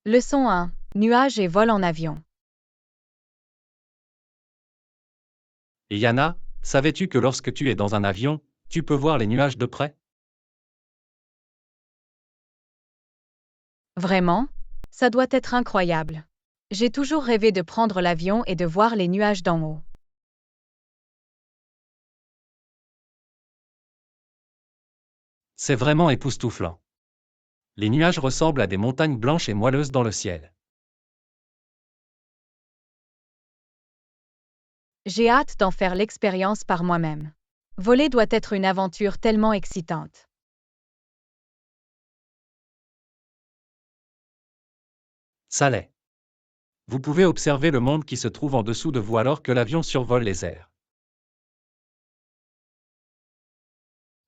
Leçon 1. Nuages et vol en avion. Et Yana, savais-tu que lorsque tu es dans un avion, tu peux voir les nuages de près? Vraiment? Ça doit être incroyable. J'ai toujours rêvé de prendre l'avion et de voir les nuages d'en haut. C'est vraiment époustouflant. Les nuages ressemblent à des montagnes blanches et moelleuses dans le ciel. J'ai hâte d'en faire l'expérience par moi-même. Voler doit être une aventure tellement excitante. Ça l'est. Vous pouvez observer le monde qui se trouve en dessous de vous alors que l'avion survole les airs.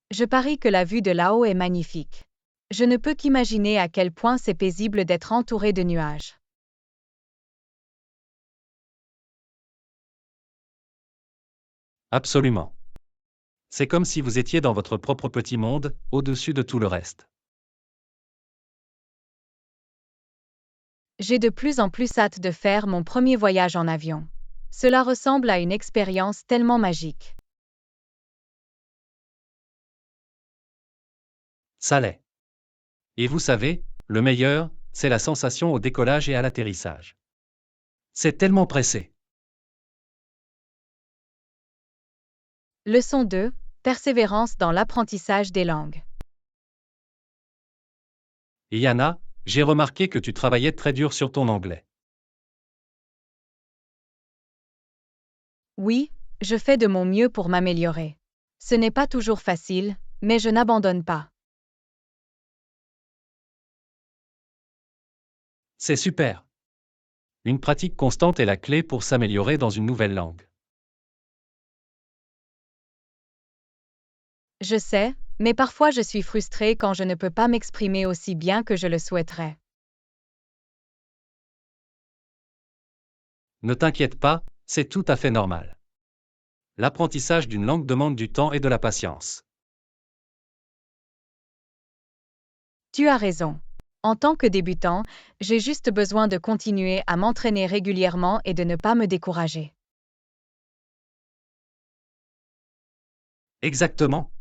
Je parie que la vue de là-haut est magnifique. Je ne peux qu'imaginer à quel point c'est paisible d'être entouré de nuages. Absolument. C'est comme si vous étiez dans votre propre petit monde, au-dessus de tout le reste. J'ai de plus en plus hâte de faire mon premier voyage en avion. Cela ressemble à une expérience tellement magique. Ça l'est. Et vous savez, le meilleur, c'est la sensation au décollage et à l'atterrissage. C'est tellement pressé. Leçon 2. Persévérance dans l'apprentissage des langues. Et Yana, j'ai remarqué que tu travaillais très dur sur ton anglais. Oui, je fais de mon mieux pour m'améliorer. Ce n'est pas toujours facile, mais je n'abandonne pas. C'est super. Une pratique constante est la clé pour s'améliorer dans une nouvelle langue. Je sais, mais parfois je suis frustrée quand je ne peux pas m'exprimer aussi bien que je le souhaiterais. Ne t'inquiète pas, c'est tout à fait normal. L'apprentissage d'une langue demande du temps et de la patience. Tu as raison. En tant que débutant, j'ai juste besoin de continuer à m'entraîner régulièrement et de ne pas me décourager. Exactement.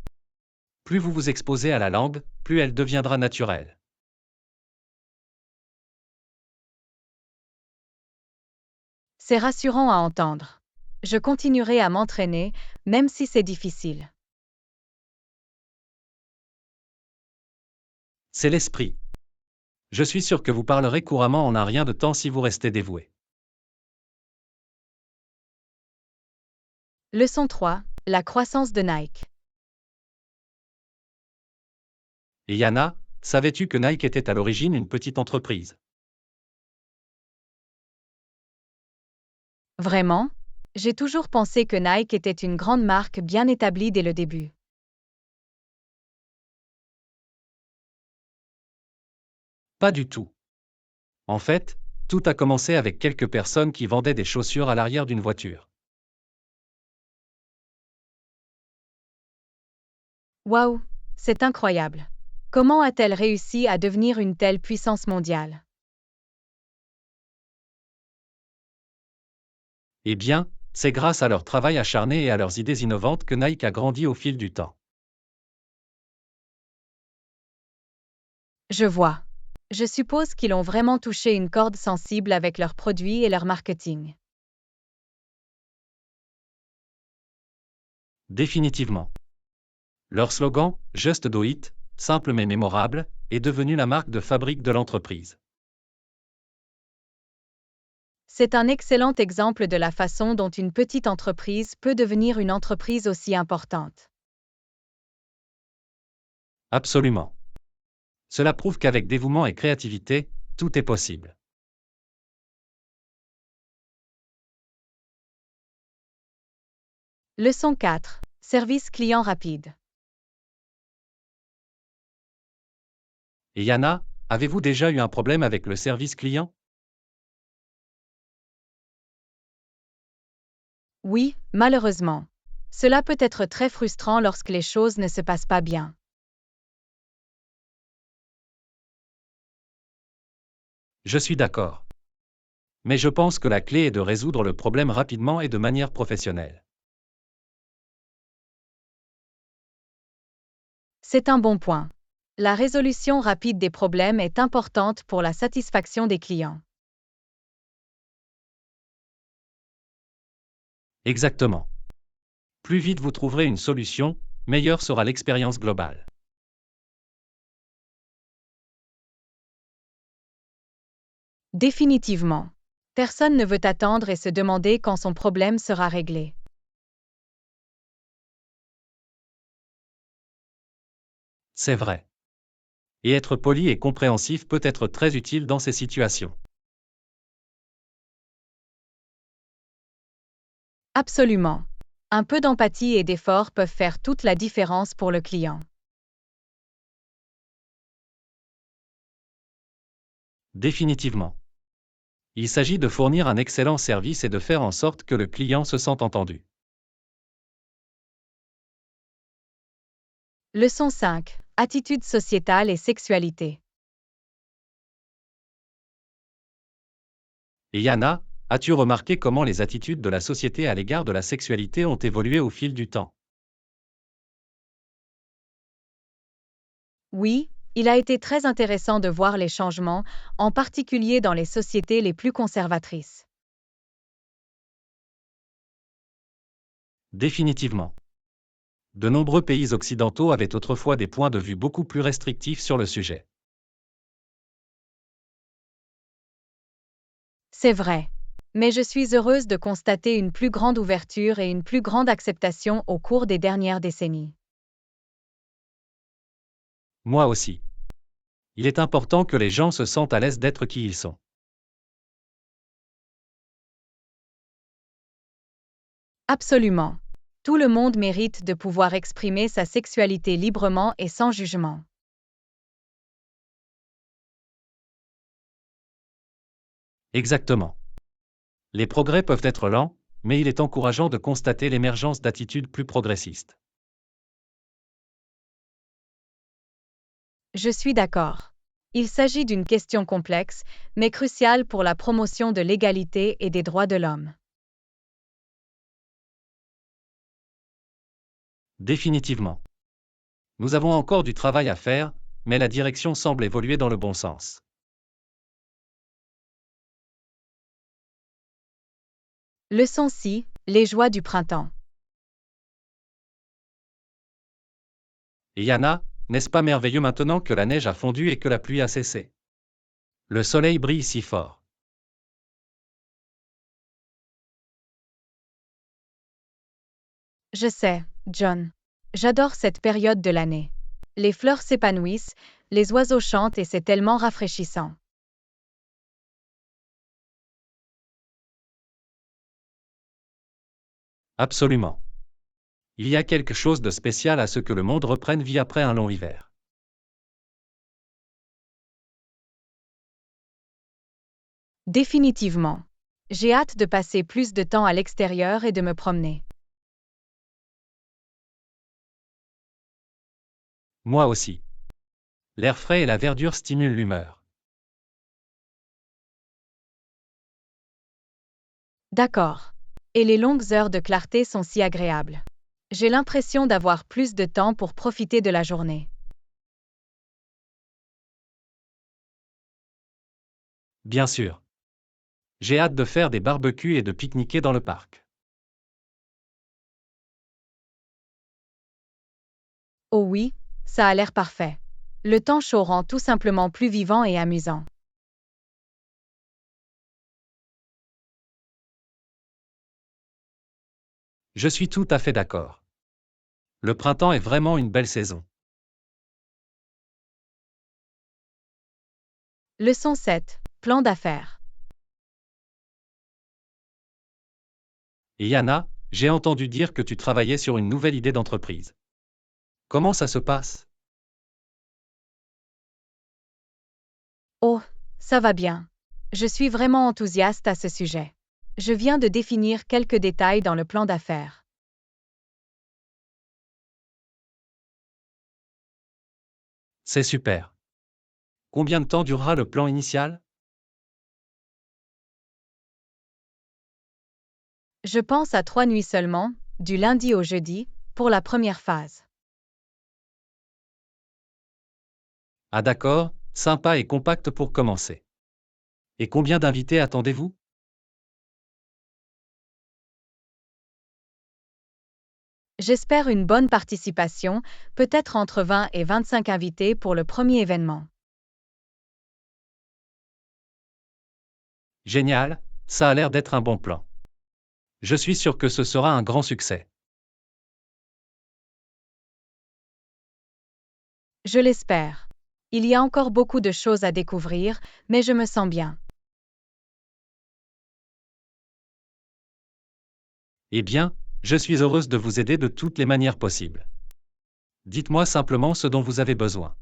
Plus vous vous exposez à la langue, plus elle deviendra naturelle. C'est rassurant à entendre. Je continuerai à m'entraîner, même si c'est difficile. C'est l'esprit. Je suis sûr que vous parlerez couramment en un rien de temps si vous restez dévoué. Leçon 3. La croissance de Nike. Et Yana, savais-tu que Nike était à l'origine une petite entreprise? Vraiment? J'ai toujours pensé que Nike était une grande marque bien établie dès le début. Pas du tout. En fait, tout a commencé avec quelques personnes qui vendaient des chaussures à l'arrière d'une voiture. Waouh, c'est incroyable. Comment a-t-elle réussi à devenir une telle puissance mondiale? Eh bien, c'est grâce à leur travail acharné et à leurs idées innovantes que Nike a grandi au fil du temps. Je vois. Je suppose qu'ils ont vraiment touché une corde sensible avec leurs produits et leur marketing. Définitivement. Leur slogan, Just Do It, simple mais mémorable, est devenu la marque de fabrique de l'entreprise. C'est un excellent exemple de la façon dont une petite entreprise peut devenir une entreprise aussi importante. Absolument. Cela prouve qu'avec dévouement et créativité, tout est possible. Leçon 4. Service client rapide. Et Yana, avez-vous déjà eu un problème avec le service client? Oui, malheureusement. Cela peut être très frustrant lorsque les choses ne se passent pas bien. Je suis d'accord. Mais je pense que la clé est de résoudre le problème rapidement et de manière professionnelle. C'est un bon point. La résolution rapide des problèmes est importante pour la satisfaction des clients. Exactement. Plus vite vous trouverez une solution, meilleure sera l'expérience globale. Définitivement. Personne ne veut attendre et se demander quand son problème sera réglé. C'est vrai. Et être poli et compréhensif peut être très utile dans ces situations. Absolument. Un peu d'empathie et d'effort peuvent faire toute la différence pour le client. Définitivement. Il s'agit de fournir un excellent service et de faire en sorte que le client se sente entendu. Leçon 5. Attitude sociétale et sexualité. Et Yana, as-tu remarqué comment les attitudes de la société à l'égard de la sexualité ont évolué au fil du temps? Oui, il a été très intéressant de voir les changements, en particulier dans les sociétés les plus conservatrices. Définitivement. De nombreux pays occidentaux avaient autrefois des points de vue beaucoup plus restrictifs sur le sujet. C'est vrai. Mais je suis heureuse de constater une plus grande ouverture et une plus grande acceptation au cours des dernières décennies. Moi aussi. Il est important que les gens se sentent à l'aise d'être qui ils sont. Absolument. Tout le monde mérite de pouvoir exprimer sa sexualité librement et sans jugement. Exactement. Les progrès peuvent être lents, mais il est encourageant de constater l'émergence d'attitudes plus progressistes. Je suis d'accord. Il s'agit d'une question complexe, mais cruciale pour la promotion de l'égalité et des droits de l'homme. Définitivement. Nous avons encore du travail à faire, mais la direction semble évoluer dans le bon sens. Leçon 6. Les joies du printemps. Et Yana, n'est-ce pas merveilleux maintenant que la neige a fondu et que la pluie a cessé? Le soleil brille si fort. Je sais, John. J'adore cette période de l'année. Les fleurs s'épanouissent, les oiseaux chantent et c'est tellement rafraîchissant. Absolument. Il y a quelque chose de spécial à ce que le monde reprenne vie après un long hiver. Définitivement. J'ai hâte de passer plus de temps à l'extérieur et de me promener. Moi aussi. L'air frais et la verdure stimulent l'humeur. D'accord. Et les longues heures de clarté sont si agréables. J'ai l'impression d'avoir plus de temps pour profiter de la journée. Bien sûr. J'ai hâte de faire des barbecues et de pique-niquer dans le parc. Oh oui, ça a l'air parfait. Le temps chaud rend tout simplement plus vivant et amusant. Je suis tout à fait d'accord. Le printemps est vraiment une belle saison. Leçon 7. Plan d'affaires. Et Yana, j'ai entendu dire que tu travaillais sur une nouvelle idée d'entreprise. Comment ça se passe? Oh, ça va bien. Je suis vraiment enthousiaste à ce sujet. Je viens de définir quelques détails dans le plan d'affaires. C'est super. Combien de temps durera le plan initial? Je pense à 3 nuits seulement, du lundi au jeudi, pour la première phase. Ah d'accord, sympa et compact pour commencer. Et combien d'invités attendez-vous? J'espère une bonne participation, peut-être entre 20 et 25 invités pour le premier événement. Génial, ça a l'air d'être un bon plan. Je suis sûr que ce sera un grand succès. Je l'espère. Il y a encore beaucoup de choses à découvrir, mais je me sens bien. Eh bien, je suis heureuse de vous aider de toutes les manières possibles. Dites-moi simplement ce dont vous avez besoin.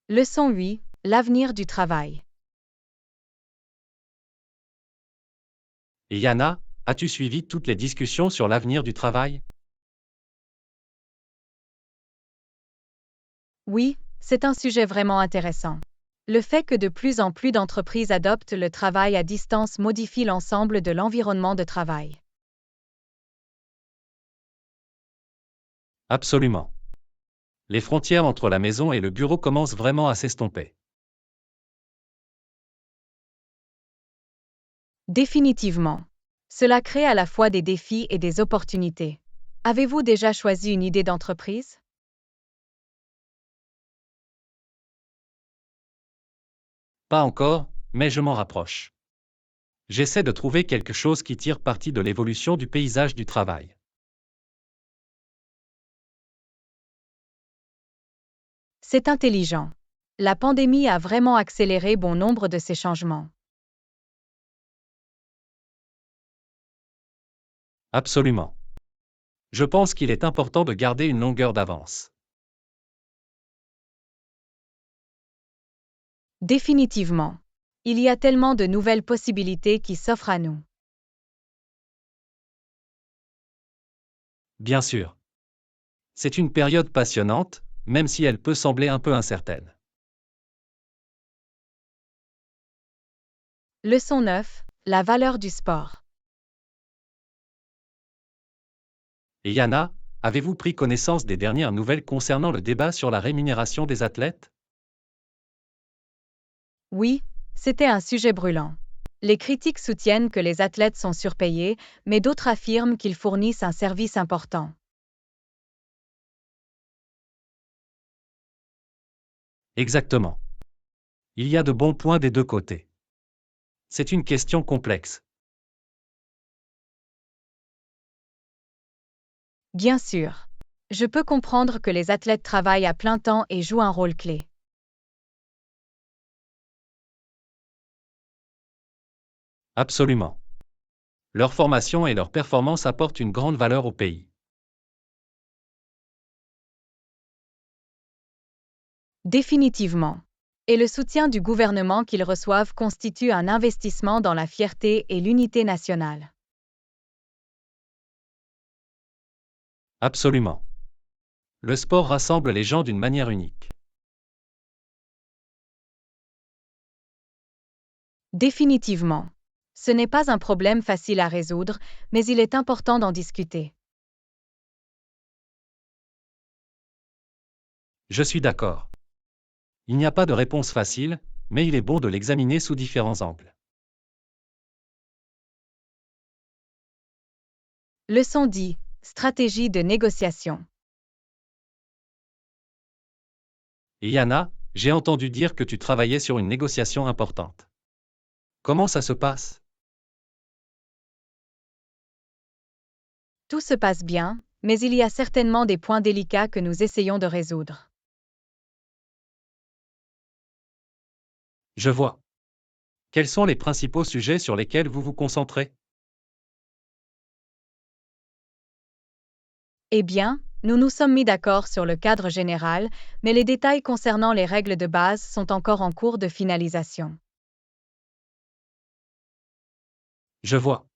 Leçon 8. L'avenir du travail. Et Yana, as-tu suivi toutes les discussions sur l'avenir du travail? Oui, c'est un sujet vraiment intéressant. Le fait que de plus en plus d'entreprises adoptent le travail à distance modifie l'ensemble de l'environnement de travail. Absolument. Les frontières entre la maison et le bureau commencent vraiment à s'estomper. Définitivement. Cela crée à la fois des défis et des opportunités. Avez-vous déjà choisi une idée d'entreprise? Pas encore, mais je m'en rapproche. J'essaie de trouver quelque chose qui tire parti de l'évolution du paysage du travail. C'est intelligent. La pandémie a vraiment accéléré bon nombre de ces changements. Absolument. Je pense qu'il est important de garder une longueur d'avance. Définitivement. Il y a tellement de nouvelles possibilités qui s'offrent à nous. Bien sûr. C'est une période passionnante, même si elle peut sembler un peu incertaine. Leçon 9. La valeur du sport. Et Yana, avez-vous pris connaissance des dernières nouvelles concernant le débat sur la rémunération des athlètes? Oui, c'était un sujet brûlant. Les critiques soutiennent que les athlètes sont surpayés, mais d'autres affirment qu'ils fournissent un service important. Exactement. Il y a de bons points des deux côtés. C'est une question complexe. Bien sûr. Je peux comprendre que les athlètes travaillent à plein temps et jouent un rôle clé. Absolument. Leur formation et leur performance apportent une grande valeur au pays. Définitivement. Et le soutien du gouvernement qu'ils reçoivent constitue un investissement dans la fierté et l'unité nationale. Absolument. Le sport rassemble les gens d'une manière unique. Définitivement. Ce n'est pas un problème facile à résoudre, mais il est important d'en discuter. Je suis d'accord. Il n'y a pas de réponse facile, mais il est bon de l'examiner sous différents angles. Leçon 10. Stratégie de négociation. Et Yana, j'ai entendu dire que tu travaillais sur une négociation importante. Comment ça se passe? Tout se passe bien, mais il y a certainement des points délicats que nous essayons de résoudre. Je vois. Quels sont les principaux sujets sur lesquels vous vous concentrez? Eh bien, nous nous sommes mis d'accord sur le cadre général, mais les détails concernant les règles de base sont encore en cours de finalisation. Je vois.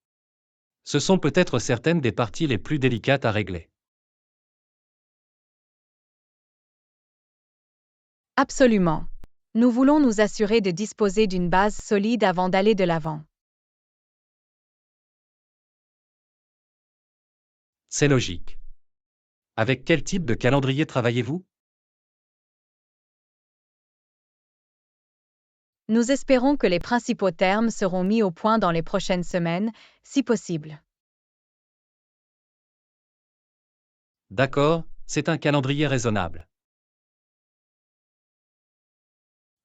Ce sont peut-être certaines des parties les plus délicates à régler. Absolument. Nous voulons nous assurer de disposer d'une base solide avant d'aller de l'avant. C'est logique. Avec quel type de calendrier travaillez-vous? Nous espérons que les principaux termes seront mis au point dans les prochaines semaines, si possible. D'accord, c'est un calendrier raisonnable.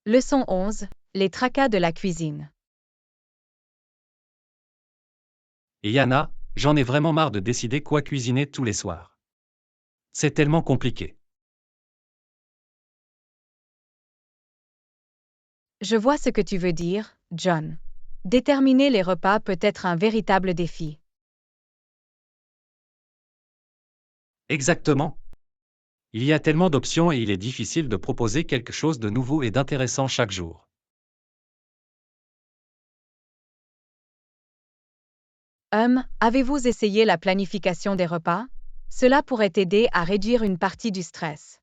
Leçon 11. Les tracas de la cuisine. Et Yana, j'en ai vraiment marre de décider quoi cuisiner tous les soirs. C'est tellement compliqué. Je vois ce que tu veux dire, John. Déterminer les repas peut être un véritable défi. Exactement. Il y a tellement d'options et il est difficile de proposer quelque chose de nouveau et d'intéressant chaque jour. Avez-vous essayé la planification des repas? Cela pourrait t'aider à réduire une partie du stress.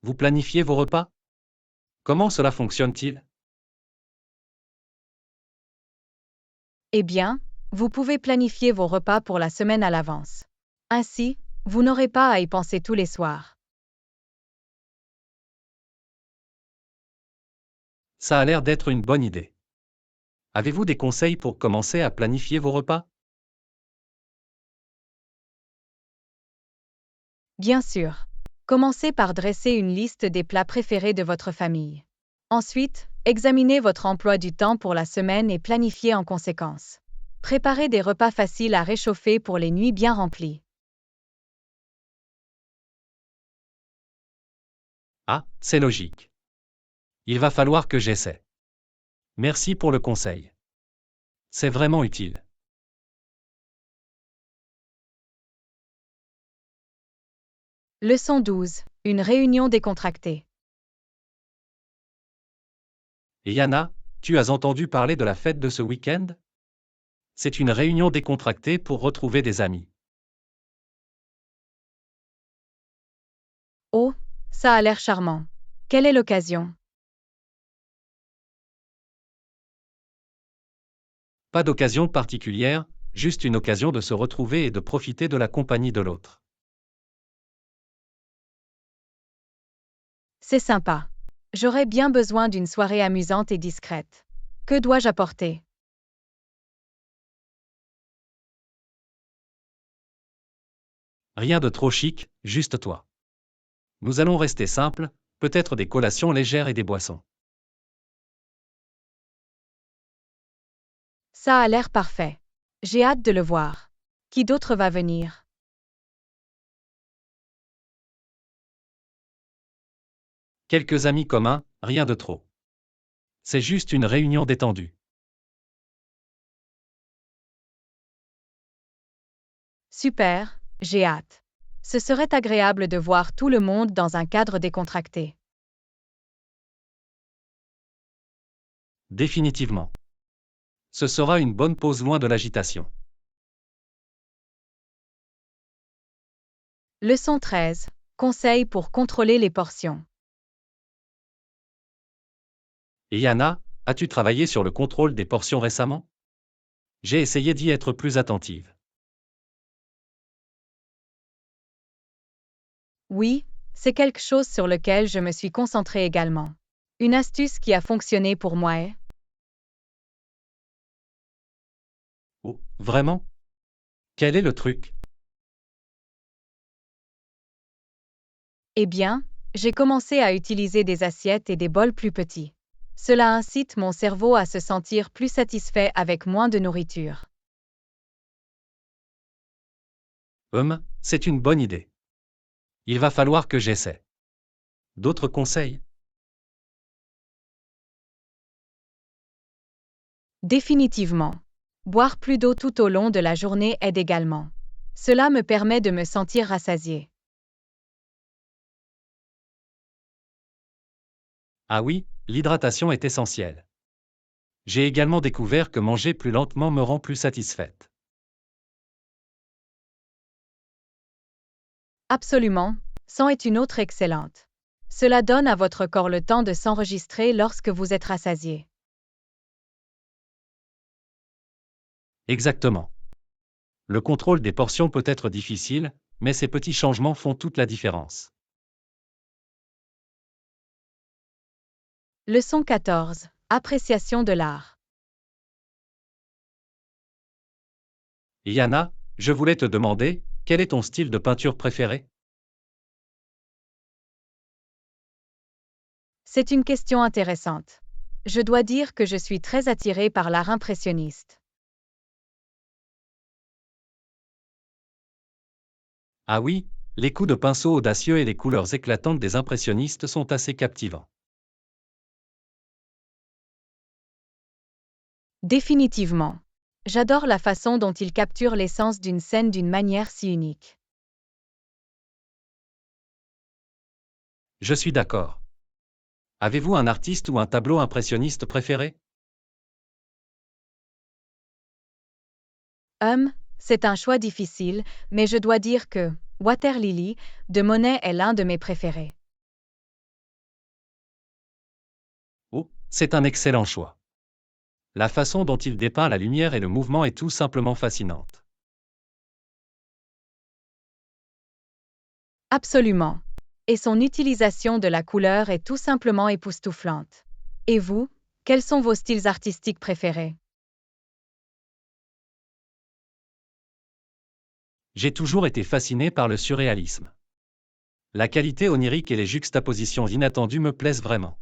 Vous planifiez vos repas? Comment cela fonctionne-t-il? Eh bien, vous pouvez planifier vos repas pour la semaine à l'avance. Ainsi, vous n'aurez pas à y penser tous les soirs. Ça a l'air d'être une bonne idée. Avez-vous des conseils pour commencer à planifier vos repas? Bien sûr. Commencez par dresser une liste des plats préférés de votre famille. Ensuite, examinez votre emploi du temps pour la semaine et planifiez en conséquence. Préparez des repas faciles à réchauffer pour les nuits bien remplies. Ah, c'est logique. Il va falloir que j'essaie. Merci pour le conseil. C'est vraiment utile. Leçon 12. Une réunion décontractée. Et Yana, tu as entendu parler de la fête de ce week-end? C'est une réunion décontractée pour retrouver des amis. Oh, ça a l'air charmant. Quelle est l'occasion? Pas d'occasion particulière, juste une occasion de se retrouver et de profiter de la compagnie de l'autre. C'est sympa. J'aurais bien besoin d'une soirée amusante et discrète. Que dois-je apporter? Rien de trop chic, juste toi. Nous allons rester simples, peut-être des collations légères et des boissons. Ça a l'air parfait. J'ai hâte de le voir. Qui d'autre va venir? Quelques amis communs, rien de trop. C'est juste une réunion détendue. Super, j'ai hâte. Ce serait agréable de voir tout le monde dans un cadre décontracté. Définitivement. Ce sera une bonne pause loin de l'agitation. Leçon 13. Conseils pour contrôler les portions. Et Yana, as-tu travaillé sur le contrôle des portions récemment? J'ai essayé d'y être plus attentive. Oui, c'est quelque chose sur lequel je me suis concentrée également. Une astuce qui a fonctionné pour moi est... Oh, vraiment? Quel est le truc? Eh bien, j'ai commencé à utiliser des assiettes et des bols plus petits. Cela incite mon cerveau à se sentir plus satisfait avec moins de nourriture. C'est une bonne idée. Il va falloir que j'essaie. D'autres conseils? Définitivement. Boire plus d'eau tout au long de la journée aide également. Cela me permet de me sentir rassasié. Ah oui, l'hydratation est essentielle. J'ai également découvert que manger plus lentement me rend plus satisfaite. Absolument, sang est une autre excellente. Cela donne à votre corps le temps de s'enregistrer lorsque vous êtes rassasié. Exactement. Le contrôle des portions peut être difficile, mais ces petits changements font toute la différence. Leçon 14. Appréciation de l'art. Yana, je voulais te demander, quel est ton style de peinture préféré? C'est une question intéressante. Je dois dire que je suis très attirée par l'art impressionniste. Ah oui, les coups de pinceau audacieux et les couleurs éclatantes des impressionnistes sont assez captivants. Définitivement. J'adore la façon dont ils capturent l'essence d'une scène d'une manière si unique. Je suis d'accord. Avez-vous un artiste ou un tableau impressionniste préféré? C'est un choix difficile, mais je dois dire que Water Lily de Monet est l'un de mes préférés. Oh, c'est un excellent choix. La façon dont il dépeint la lumière et le mouvement est tout simplement fascinante. Absolument. Et son utilisation de la couleur est tout simplement époustouflante. Et vous, quels sont vos styles artistiques préférés? J'ai toujours été fasciné par le surréalisme. La qualité onirique et les juxtapositions inattendues me plaisent vraiment.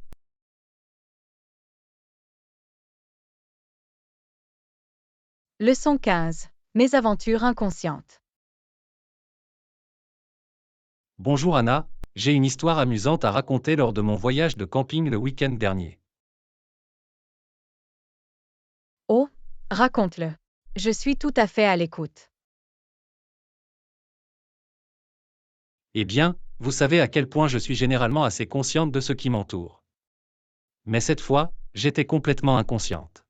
Leçon 15. Mes aventures inconscientes. Bonjour Anna, j'ai une histoire amusante à raconter lors de mon voyage de camping le week-end dernier. Oh, raconte-le. Je suis tout à fait à l'écoute. Eh bien, vous savez à quel point je suis généralement assez consciente de ce qui m'entoure. Mais cette fois, j'étais complètement inconsciente.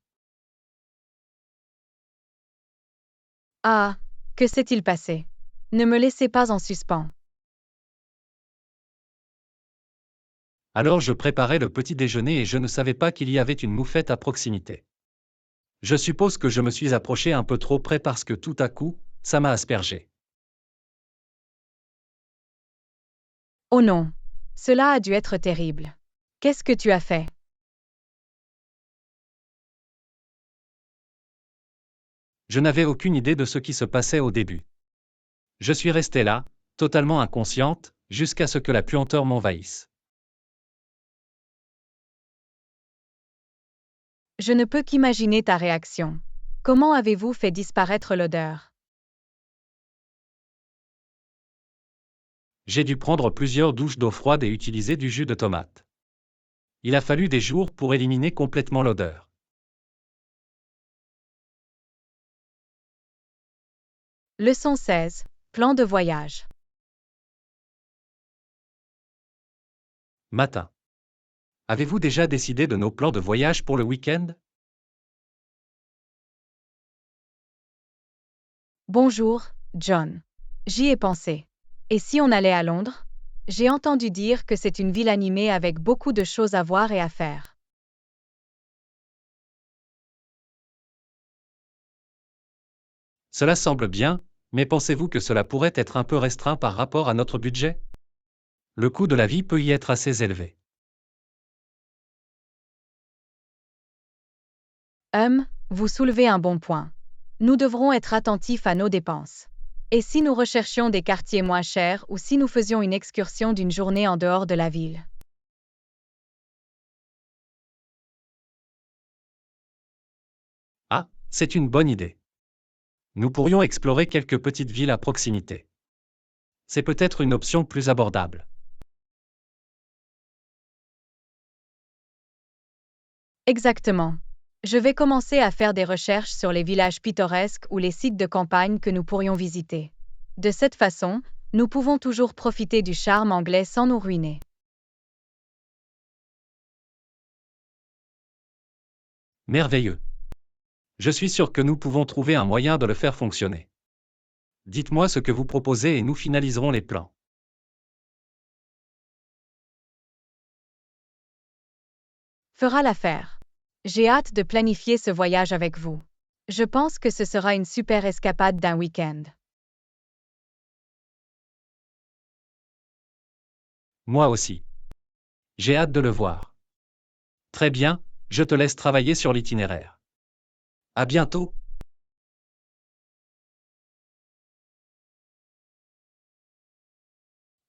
Ah, que s'est-il passé? Ne me laissez pas en suspens. Alors je préparais le petit déjeuner et je ne savais pas qu'il y avait une moufette à proximité. Je suppose que je me suis approché un peu trop près parce que tout à coup, ça m'a aspergé. Oh non. Cela a dû être terrible. Qu'est-ce que tu as fait? Je n'avais aucune idée de ce qui se passait au début. Je suis restée là, totalement inconsciente, jusqu'à ce que la puanteur m'envahisse. Je ne peux qu'imaginer ta réaction. Comment avez-vous fait disparaître l'odeur? J'ai dû prendre plusieurs douches d'eau froide et utiliser du jus de tomate. Il a fallu des jours pour éliminer complètement l'odeur. Leçon 16. Plan de voyage. Matin. Avez-vous déjà décidé de nos plans de voyage pour le week-end? Bonjour, John. J'y ai pensé. Et si on allait à Londres? J'ai entendu dire que c'est une ville animée avec beaucoup de choses à voir et à faire. Cela semble bien, mais pensez-vous que cela pourrait être un peu restreint par rapport à notre budget? Le coût de la vie peut y être assez élevé. Vous soulevez un bon point. Nous devrons être attentifs à nos dépenses. Et si nous recherchions des quartiers moins chers ou si nous faisions une excursion d'une journée en dehors de la ville? Ah, c'est une bonne idée. Nous pourrions explorer quelques petites villes à proximité. C'est peut-être une option plus abordable. Exactement. Je vais commencer à faire des recherches sur les villages pittoresques ou les sites de campagne que nous pourrions visiter. De cette façon, nous pouvons toujours profiter du charme anglais sans nous ruiner. Merveilleux. Je suis sûr que nous pouvons trouver un moyen de le faire fonctionner. Dites-moi ce que vous proposez et nous finaliserons les plans. Fera l'affaire. J'ai hâte de planifier ce voyage avec vous. Je pense que ce sera une super escapade d'un week-end. Moi aussi. J'ai hâte de le voir. Très bien, je te laisse travailler sur l'itinéraire. À bientôt.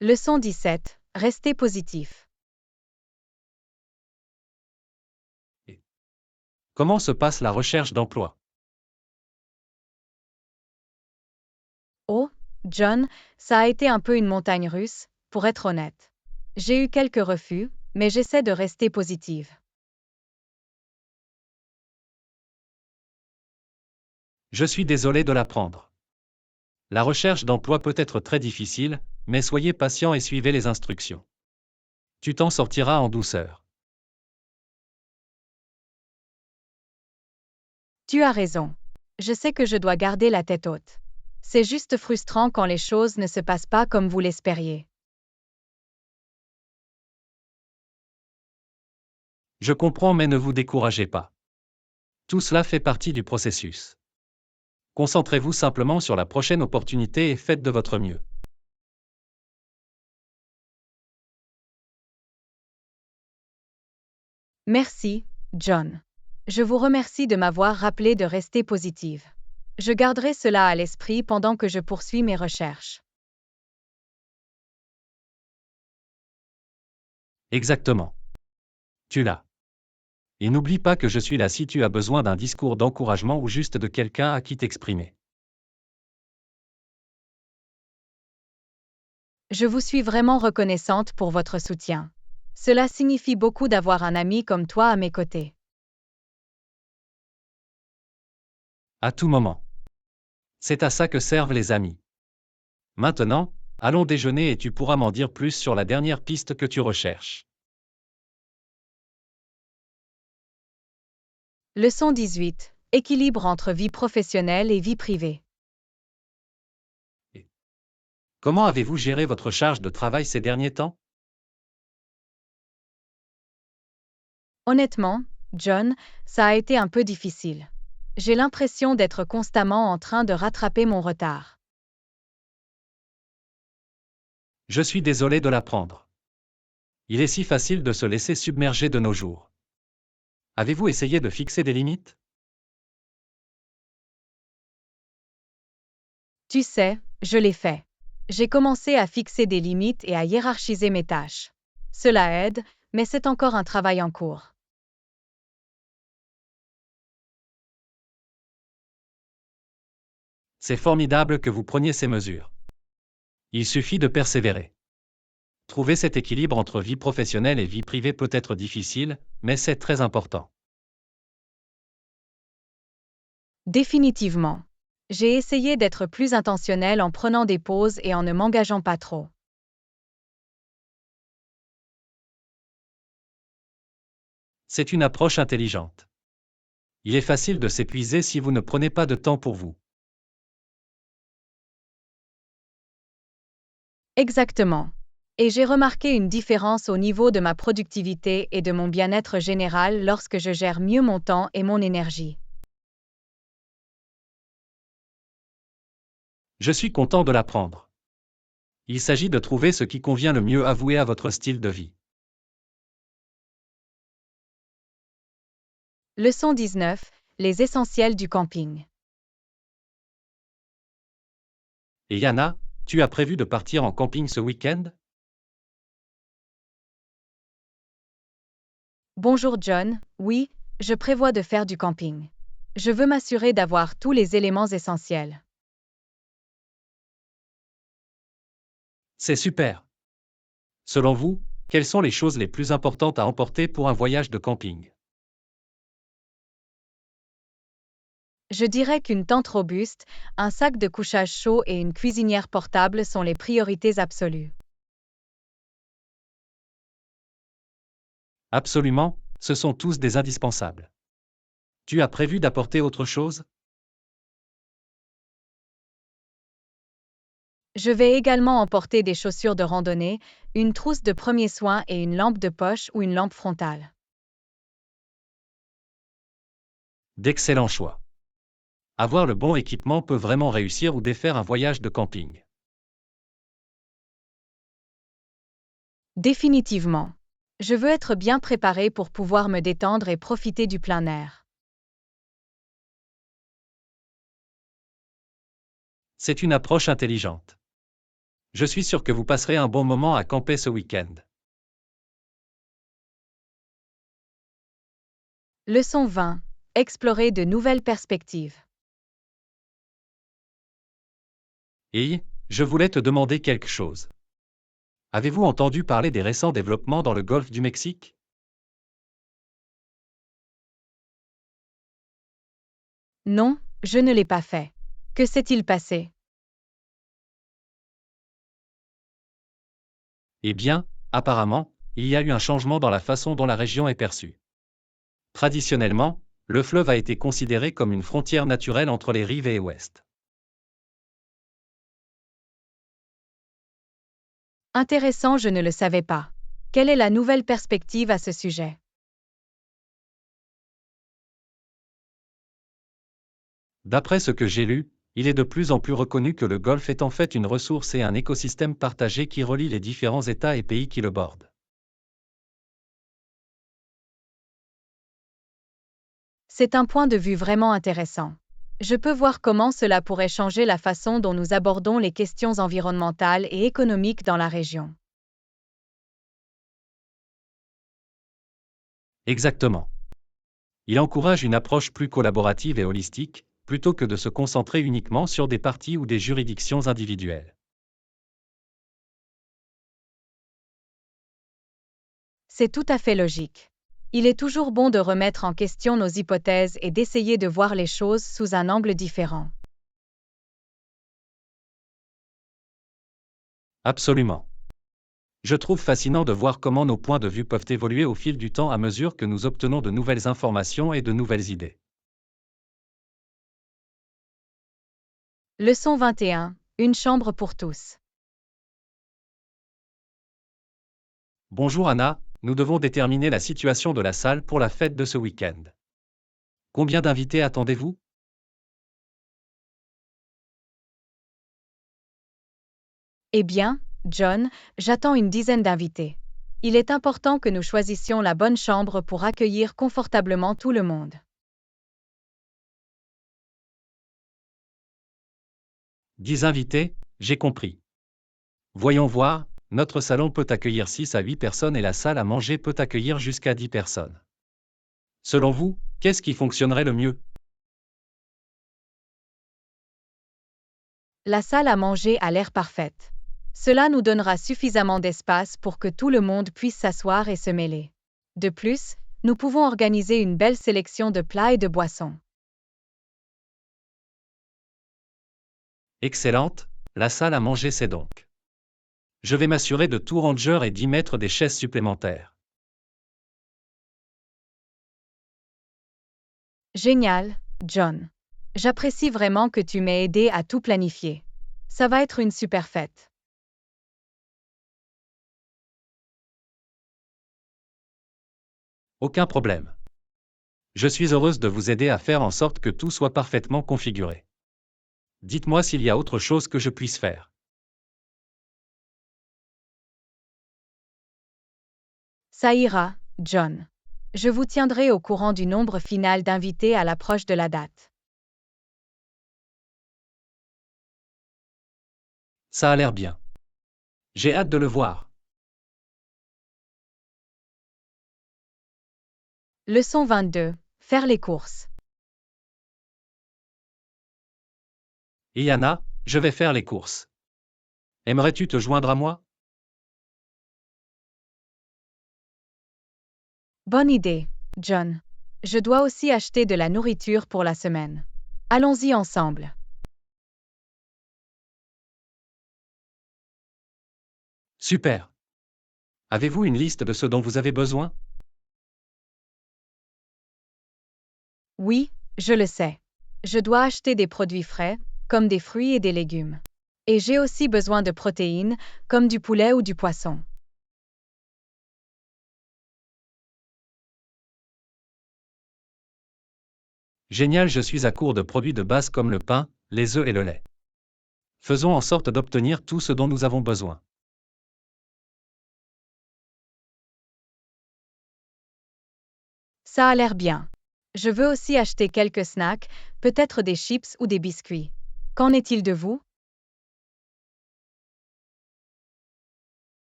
Leçon 17. Restez positif. Comment se passe la recherche d'emploi? Oh, John, ça a été un peu une montagne russe, pour être honnête. J'ai eu quelques refus, mais j'essaie de rester positive. Je suis désolé de l'apprendre. La recherche d'emploi peut être très difficile, mais soyez patient et suivez les instructions. Tu t'en sortiras en douceur. Tu as raison. Je sais que je dois garder la tête haute. C'est juste frustrant quand les choses ne se passent pas comme vous l'espériez. Je comprends, mais ne vous découragez pas. Tout cela fait partie du processus. Concentrez-vous simplement sur la prochaine opportunité et faites de votre mieux. Merci, John. Je vous remercie de m'avoir rappelé de rester positive. Je garderai cela à l'esprit pendant que je poursuis mes recherches. Exactement. Tu l'as. Et n'oublie pas que je suis là si tu as besoin d'un discours d'encouragement ou juste de quelqu'un à qui t'exprimer. Je vous suis vraiment reconnaissante pour votre soutien. Cela signifie beaucoup d'avoir un ami comme toi à mes côtés. À tout moment. C'est à ça que servent les amis. Maintenant, allons déjeuner et tu pourras m'en dire plus sur la dernière piste que tu recherches. Leçon 18. Équilibre entre vie professionnelle et vie privée. Comment avez-vous géré votre charge de travail ces derniers temps? Honnêtement, John, ça a été un peu difficile. J'ai l'impression d'être constamment en train de rattraper mon retard. Je suis désolé de l'apprendre. Il est si facile de se laisser submerger de nos jours. Avez-vous essayé de fixer des limites? Tu sais, je l'ai fait. J'ai commencé à fixer des limites et à hiérarchiser mes tâches. Cela aide, mais c'est encore un travail en cours. C'est formidable que vous preniez ces mesures. Il suffit de persévérer. Trouver cet équilibre entre vie professionnelle et vie privée peut être difficile, mais c'est très important. Définitivement. J'ai essayé d'être plus intentionnel en prenant des pauses et en ne m'engageant pas trop. C'est une approche intelligente. Il est facile de s'épuiser si vous ne prenez pas de temps pour vous. Exactement. Et j'ai remarqué une différence au niveau de ma productivité et de mon bien-être général lorsque je gère mieux mon temps et mon énergie. Je suis content de l'apprendre. Il s'agit de trouver ce qui convient le mieux à votre style de vie. Leçon 19. Les essentiels du camping. Et Yana, tu as prévu de partir en camping ce week-end? Bonjour John, oui, je prévois de faire du camping. Je veux m'assurer d'avoir tous les éléments essentiels. C'est super. Selon vous, quelles sont les choses les plus importantes à emporter pour un voyage de camping? Je dirais qu'une tente robuste, un sac de couchage chaud et une cuisinière portable sont les priorités absolues. Absolument, ce sont tous des indispensables. Tu as prévu d'apporter autre chose? Je vais également emporter des chaussures de randonnée, une trousse de premiers soins et une lampe de poche ou une lampe frontale. D'excellents choix. Avoir le bon équipement peut vraiment réussir ou défaire un voyage de camping. Définitivement. Je veux être bien préparé pour pouvoir me détendre et profiter du plein air. C'est une approche intelligente. Je suis sûr que vous passerez un bon moment à camper ce week-end. Leçon 20. Explorer de nouvelles perspectives. Et, je voulais te demander quelque chose. Avez-vous entendu parler des récents développements dans le golfe du Mexique? Non, je ne l'ai pas fait. Que s'est-il passé? Eh bien, apparemment, il y a eu un changement dans la façon dont la région est perçue. Traditionnellement, le fleuve a été considéré comme une frontière naturelle entre les rives et l'ouest. Intéressant, je ne le savais pas. Quelle est la nouvelle perspective à ce sujet? D'après ce que j'ai lu, il est de plus en plus reconnu que le golfe est en fait une ressource et un écosystème partagé qui relie les différents États et pays qui le bordent. C'est un point de vue vraiment intéressant. Je peux voir comment cela pourrait changer la façon dont nous abordons les questions environnementales et économiques dans la région. Exactement. Il encourage une approche plus collaborative et holistique, plutôt que de se concentrer uniquement sur des parties ou des juridictions individuelles. C'est tout à fait logique. Il est toujours bon de remettre en question nos hypothèses et d'essayer de voir les choses sous un angle différent. Absolument. Je trouve fascinant de voir comment nos points de vue peuvent évoluer au fil du temps à mesure que nous obtenons de nouvelles informations et de nouvelles idées. Leçon 21. Une chambre pour tous. Bonjour Anna, nous devons déterminer la situation de la salle pour la fête de ce week-end. Combien d'invités attendez-vous? Eh bien, John, j'attends une dizaine d'invités. Il est important que nous choisissions la bonne chambre pour accueillir confortablement tout le monde. 10 invités, j'ai compris. Voyons voir, notre salon peut accueillir 6 à 8 personnes et la salle à manger peut accueillir jusqu'à 10 personnes. Selon vous, qu'est-ce qui fonctionnerait le mieux? La salle à manger a l'air parfaite. Cela nous donnera suffisamment d'espace pour que tout le monde puisse s'asseoir et se mêler. De plus, nous pouvons organiser une belle sélection de plats et de boissons. Excellente, la salle à manger c'est donc. Je vais m'assurer de tout ranger et d'y mettre des chaises supplémentaires. Génial, John. J'apprécie vraiment que tu m'aies aidé à tout planifier. Ça va être une super fête. Aucun problème. Je suis heureuse de vous aider à faire en sorte que tout soit parfaitement configuré. Dites-moi s'il y a autre chose que je puisse faire. Ça ira, John. Je vous tiendrai au courant du nombre final d'invités à l'approche de la date. Ça a l'air bien. J'ai hâte de le voir. Leçon 22. Faire les courses. Et Anna, je vais faire les courses. Aimerais-tu te joindre à moi? Bonne idée, John. Je dois aussi acheter de la nourriture pour la semaine. Allons-y ensemble. Super. Avez-vous une liste de ce dont vous avez besoin? Oui, je le sais. Je dois acheter des produits frais, comme des fruits et des légumes. Et j'ai aussi besoin de protéines, comme du poulet ou du poisson. Génial, je suis à court de produits de base comme le pain, les œufs et le lait. Faisons en sorte d'obtenir tout ce dont nous avons besoin. Ça a l'air bien. Je veux aussi acheter quelques snacks, peut-être des chips ou des biscuits. Qu'en est-il de vous?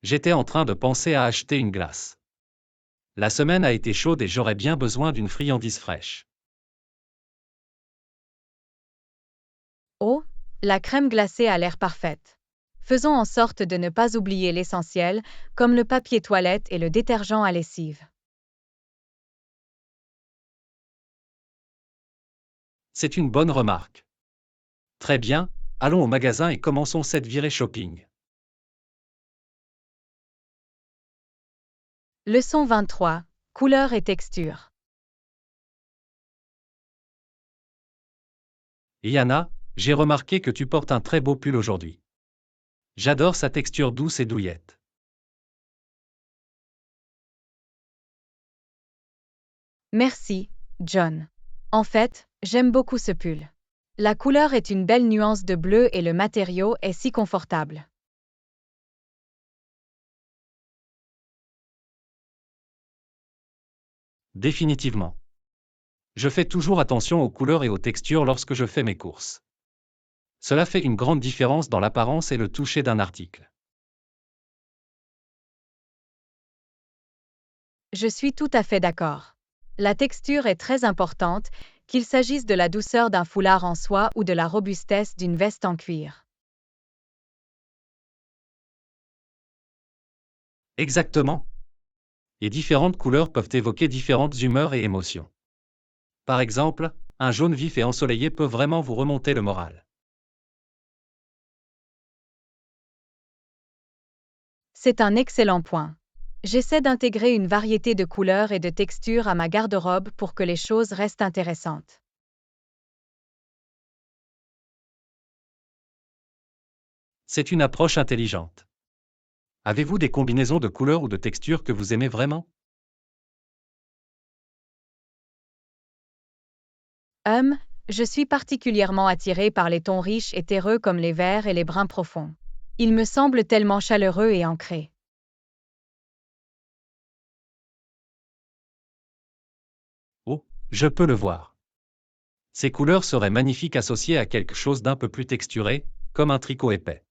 J'étais en train de penser à acheter une glace. La semaine a été chaude et j'aurais bien besoin d'une friandise fraîche. Oh, la crème glacée a l'air parfaite. Faisons en sorte de ne pas oublier l'essentiel, comme le papier toilette et le détergent à lessive. C'est une bonne remarque. Très bien, allons au magasin et commençons cette virée shopping. Leçon 23. Couleur et texture. Yana, j'ai remarqué que tu portes un très beau pull aujourd'hui. J'adore sa texture douce et douillette. Merci, John. En fait, j'aime beaucoup ce pull. La couleur est une belle nuance de bleu et le matériau est si confortable. Définitivement. Je fais toujours attention aux couleurs et aux textures lorsque je fais mes courses. Cela fait une grande différence dans l'apparence et le toucher d'un article. Je suis tout à fait d'accord. La texture est très importante, qu'il s'agisse de la douceur d'un foulard en soie ou de la robustesse d'une veste en cuir. Exactement. Et différentes couleurs peuvent évoquer différentes humeurs et émotions. Par exemple, un jaune vif et ensoleillé peut vraiment vous remonter le moral. C'est un excellent point. J'essaie d'intégrer une variété de couleurs et de textures à ma garde-robe pour que les choses restent intéressantes. C'est une approche intelligente. Avez-vous des combinaisons de couleurs ou de textures que vous aimez vraiment? Je suis particulièrement attirée par les tons riches et terreux comme les verts et les bruns profonds. Ils me semblent tellement chaleureux et ancrés. Oh, je peux le voir. Ces couleurs seraient magnifiques associées à quelque chose d'un peu plus texturé, comme un tricot épais.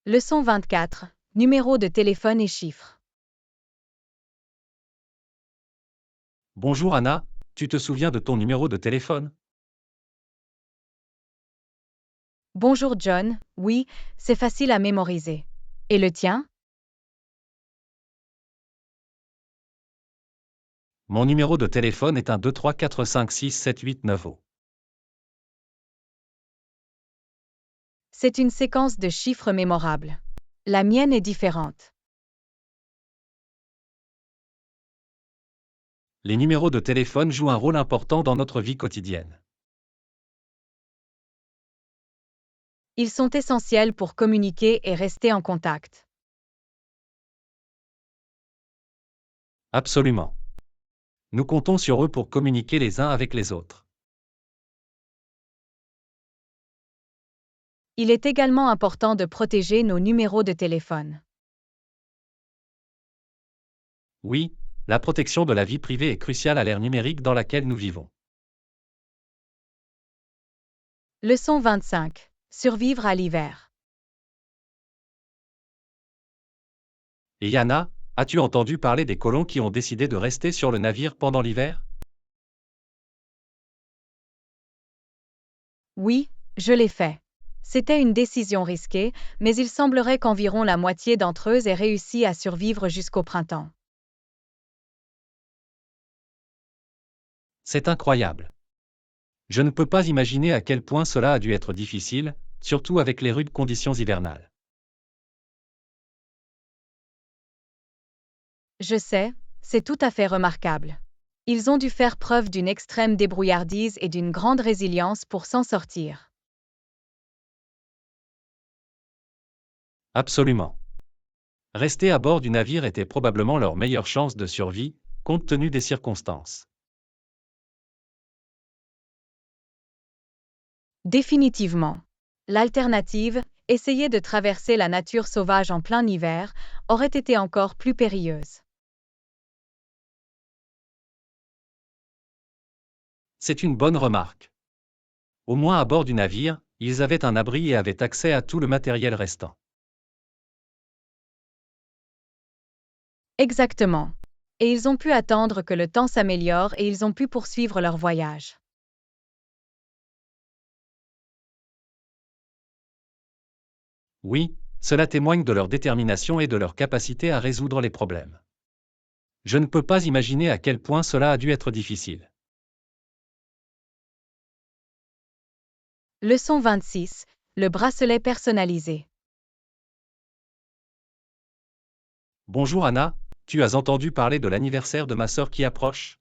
Leçon 24. Numéro de téléphone et chiffres. Bonjour Anna, tu te souviens de ton numéro de téléphone? Bonjour John, oui, c'est facile à mémoriser. Et le tien? Mon numéro de téléphone est un 234567890. C'est une séquence de chiffres mémorables. La mienne est différente. Les numéros de téléphone jouent un rôle important dans notre vie quotidienne. Ils sont essentiels pour communiquer et rester en contact. Absolument. Nous comptons sur eux pour communiquer les uns avec les autres. Il est également important de protéger nos numéros de téléphone. Oui, la protection de la vie privée est cruciale à l'ère numérique dans laquelle nous vivons. Leçon 25. Survivre à l'hiver. Et Yana, as-tu entendu parler des colons qui ont décidé de rester sur le navire pendant l'hiver? Oui, je l'ai fait. C'était une décision risquée, mais il semblerait qu'environ la moitié d'entre eux aient réussi à survivre jusqu'au printemps. C'est incroyable. Je ne peux pas imaginer à quel point cela a dû être difficile, surtout avec les rudes conditions hivernales. Je sais, c'est tout à fait remarquable. Ils ont dû faire preuve d'une extrême débrouillardise et d'une grande résilience pour s'en sortir. Absolument. Rester à bord du navire était probablement leur meilleure chance de survie, compte tenu des circonstances. Définitivement. L'alternative, essayer de traverser la nature sauvage en plein hiver, aurait été encore plus périlleuse. C'est une bonne remarque. Au moins à bord du navire, ils avaient un abri et avaient accès à tout le matériel restant. Exactement. Et ils ont pu attendre que le temps s'améliore et ils ont pu poursuivre leur voyage. Oui, cela témoigne de leur détermination et de leur capacité à résoudre les problèmes. Je ne peux pas imaginer à quel point cela a dû être difficile. Leçon 26. Le bracelet personnalisé. Bonjour Anna, tu as entendu parler de l'anniversaire de ma sœur qui approche?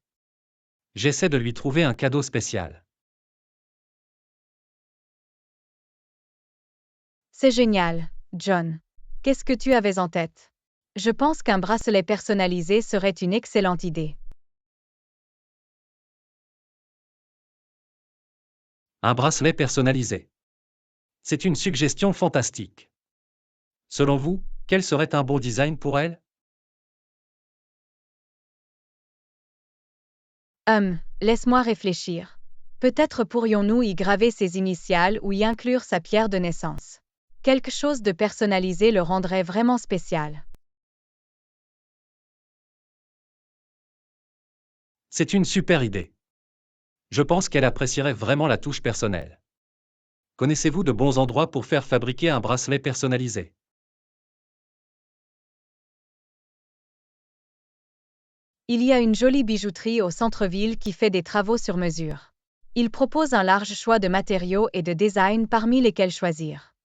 J'essaie de lui trouver un cadeau spécial. C'est génial, John. Qu'est-ce que tu avais en tête? Je pense qu'un bracelet personnalisé serait une excellente idée. Un bracelet personnalisé. C'est une suggestion fantastique. Selon vous, quel serait un bon design pour elle? Laisse-moi réfléchir. Peut-être pourrions-nous y graver ses initiales ou y inclure sa pierre de naissance. Quelque chose de personnalisé le rendrait vraiment spécial. C'est une super idée. Je pense qu'elle apprécierait vraiment la touche personnelle. Connaissez-vous de bons endroits pour faire fabriquer un bracelet personnalisé? Il y a une jolie bijouterie au centre-ville qui fait des travaux sur mesure. Il propose un large choix de matériaux et de designs parmi lesquels choisir.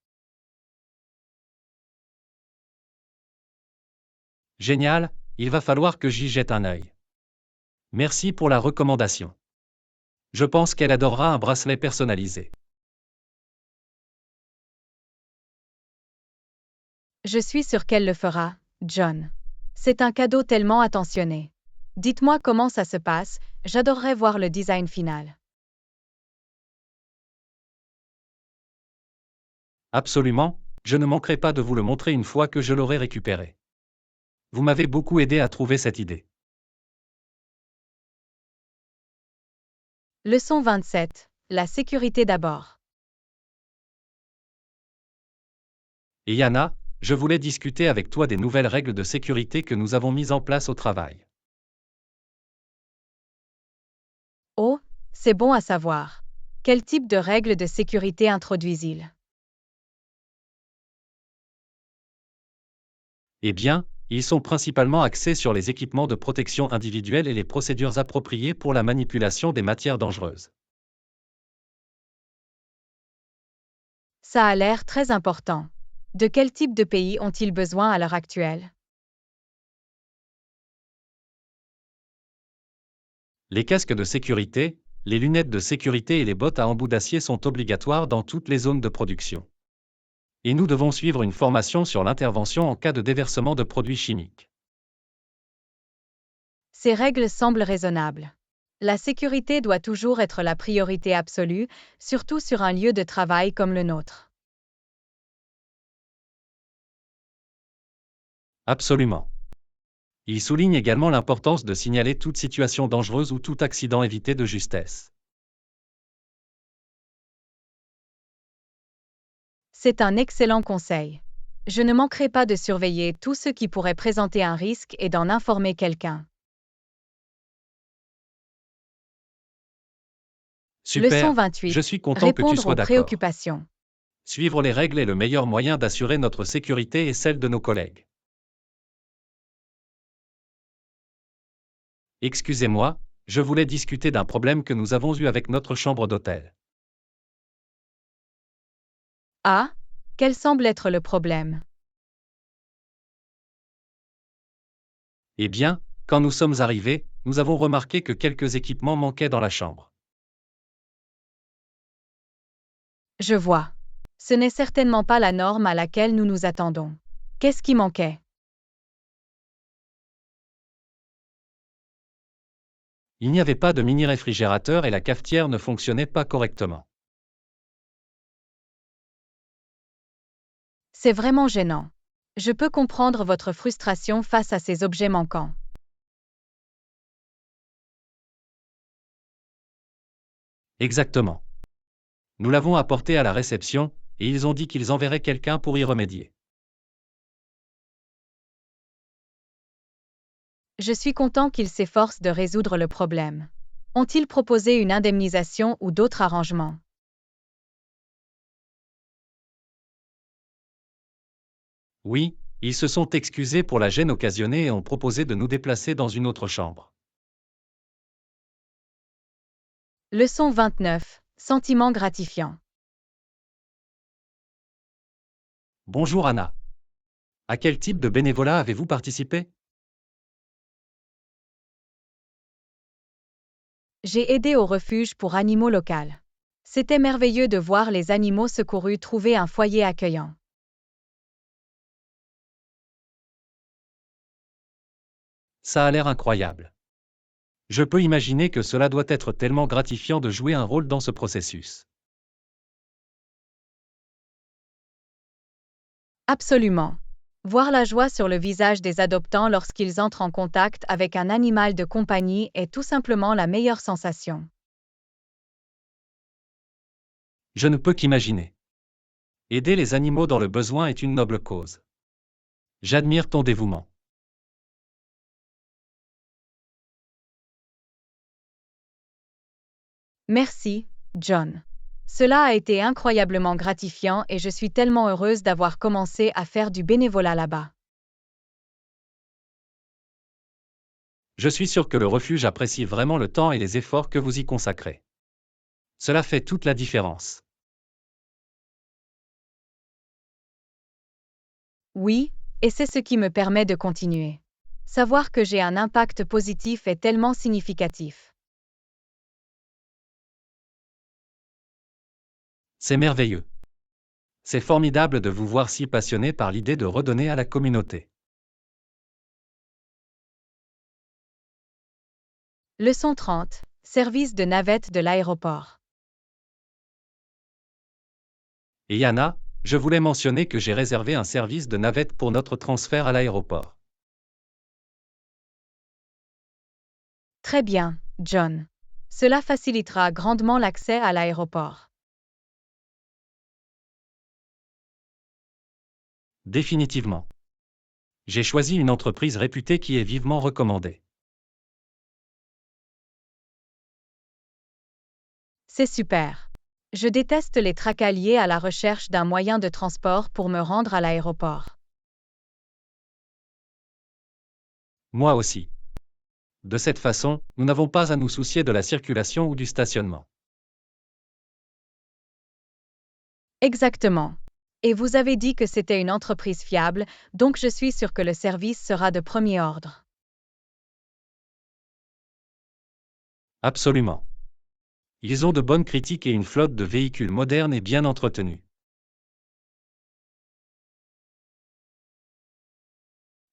Génial, il va falloir que j'y jette un œil. Merci pour la recommandation. Je pense qu'elle adorera un bracelet personnalisé. Je suis sûre qu'elle le fera, John. C'est un cadeau tellement attentionné. Dites-moi comment ça se passe, j'adorerais voir le design final. Absolument, je ne manquerai pas de vous le montrer une fois que je l'aurai récupéré. Vous m'avez beaucoup aidé à trouver cette idée. Leçon 27. La sécurité d'abord. Et Yana, je voulais discuter avec toi des nouvelles règles de sécurité que nous avons mises en place au travail. Oh, c'est bon à savoir. Quel type de règles de sécurité introduisent-ils? Eh bien, ils sont principalement axés sur les équipements de protection individuelle et les procédures appropriées pour la manipulation des matières dangereuses. Ça a l'air très important. De quel type de pays ont-ils besoin à l'heure actuelle? Les casques de sécurité, les lunettes de sécurité et les bottes à embout d'acier sont obligatoires dans toutes les zones de production. Et nous devons suivre une formation sur l'intervention en cas de déversement de produits chimiques. Ces règles semblent raisonnables. La sécurité doit toujours être la priorité absolue, surtout sur un lieu de travail comme le nôtre. Absolument. Il souligne également l'importance de signaler toute situation dangereuse ou tout accident évité de justesse. C'est un excellent conseil. Je ne manquerai pas de surveiller tout ce qui pourrait présenter un risque et d'en informer quelqu'un. Leçon Super, 28. je suis content que tu Répondre sois aux d'accord. préoccupations. Suivre les règles est le meilleur moyen d'assurer notre sécurité et celle de nos collègues. Excusez-moi, je voulais discuter d'un problème que nous avons eu avec notre chambre d'hôtel. Ah, quel semble être le problème? Eh bien, quand nous sommes arrivés, nous avons remarqué que quelques équipements manquaient dans la chambre. Je vois. Ce n'est certainement pas la norme à laquelle nous nous attendons. Qu'est-ce qui manquait? Il n'y avait pas de mini-réfrigérateur et la cafetière ne fonctionnait pas correctement. C'est vraiment gênant. Je peux comprendre votre frustration face à ces objets manquants. Exactement. Nous l'avons apporté à la réception, et ils ont dit qu'ils enverraient quelqu'un pour y remédier. Je suis content qu'ils s'efforcent de résoudre le problème. Ont-ils proposé une indemnisation ou d'autres arrangements? Oui, ils se sont excusés pour la gêne occasionnée et ont proposé de nous déplacer dans une autre chambre. Leçon 29. Sentiment gratifiant. Bonjour Anna. À quel type de bénévolat avez-vous participé? J'ai aidé au refuge pour animaux local. C'était merveilleux de voir les animaux secourus trouver un foyer accueillant. Ça a l'air incroyable. Je peux imaginer que cela doit être tellement gratifiant de jouer un rôle dans ce processus. Absolument. Voir la joie sur le visage des adoptants lorsqu'ils entrent en contact avec un animal de compagnie est tout simplement la meilleure sensation. Je ne peux qu'imaginer. Aider les animaux dans le besoin est une noble cause. J'admire ton dévouement. Merci, John. Cela a été incroyablement gratifiant et je suis tellement heureuse d'avoir commencé à faire du bénévolat là-bas. Je suis sûr que le refuge apprécie vraiment le temps et les efforts que vous y consacrez. Cela fait toute la différence. Oui, et c'est ce qui me permet de continuer. Savoir que j'ai un impact positif est tellement significatif. C'est merveilleux. C'est formidable de vous voir si passionné par l'idée de redonner à la communauté. Leçon 30. Service de navette de l'aéroport. Et Yana, je voulais mentionner que j'ai réservé un service de navette pour notre transfert à l'aéroport. Très bien, John. Cela facilitera grandement l'accès à l'aéroport. Définitivement. J'ai choisi une entreprise réputée qui est vivement recommandée. C'est super. Je déteste les tracas liés à la recherche d'un moyen de transport pour me rendre à l'aéroport. Moi aussi. De cette façon, nous n'avons pas à nous soucier de la circulation ou du stationnement. Exactement. Et vous avez dit que c'était une entreprise fiable, donc je suis sûr que le service sera de premier ordre. Absolument. Ils ont de bonnes critiques et une flotte de véhicules modernes et bien entretenus.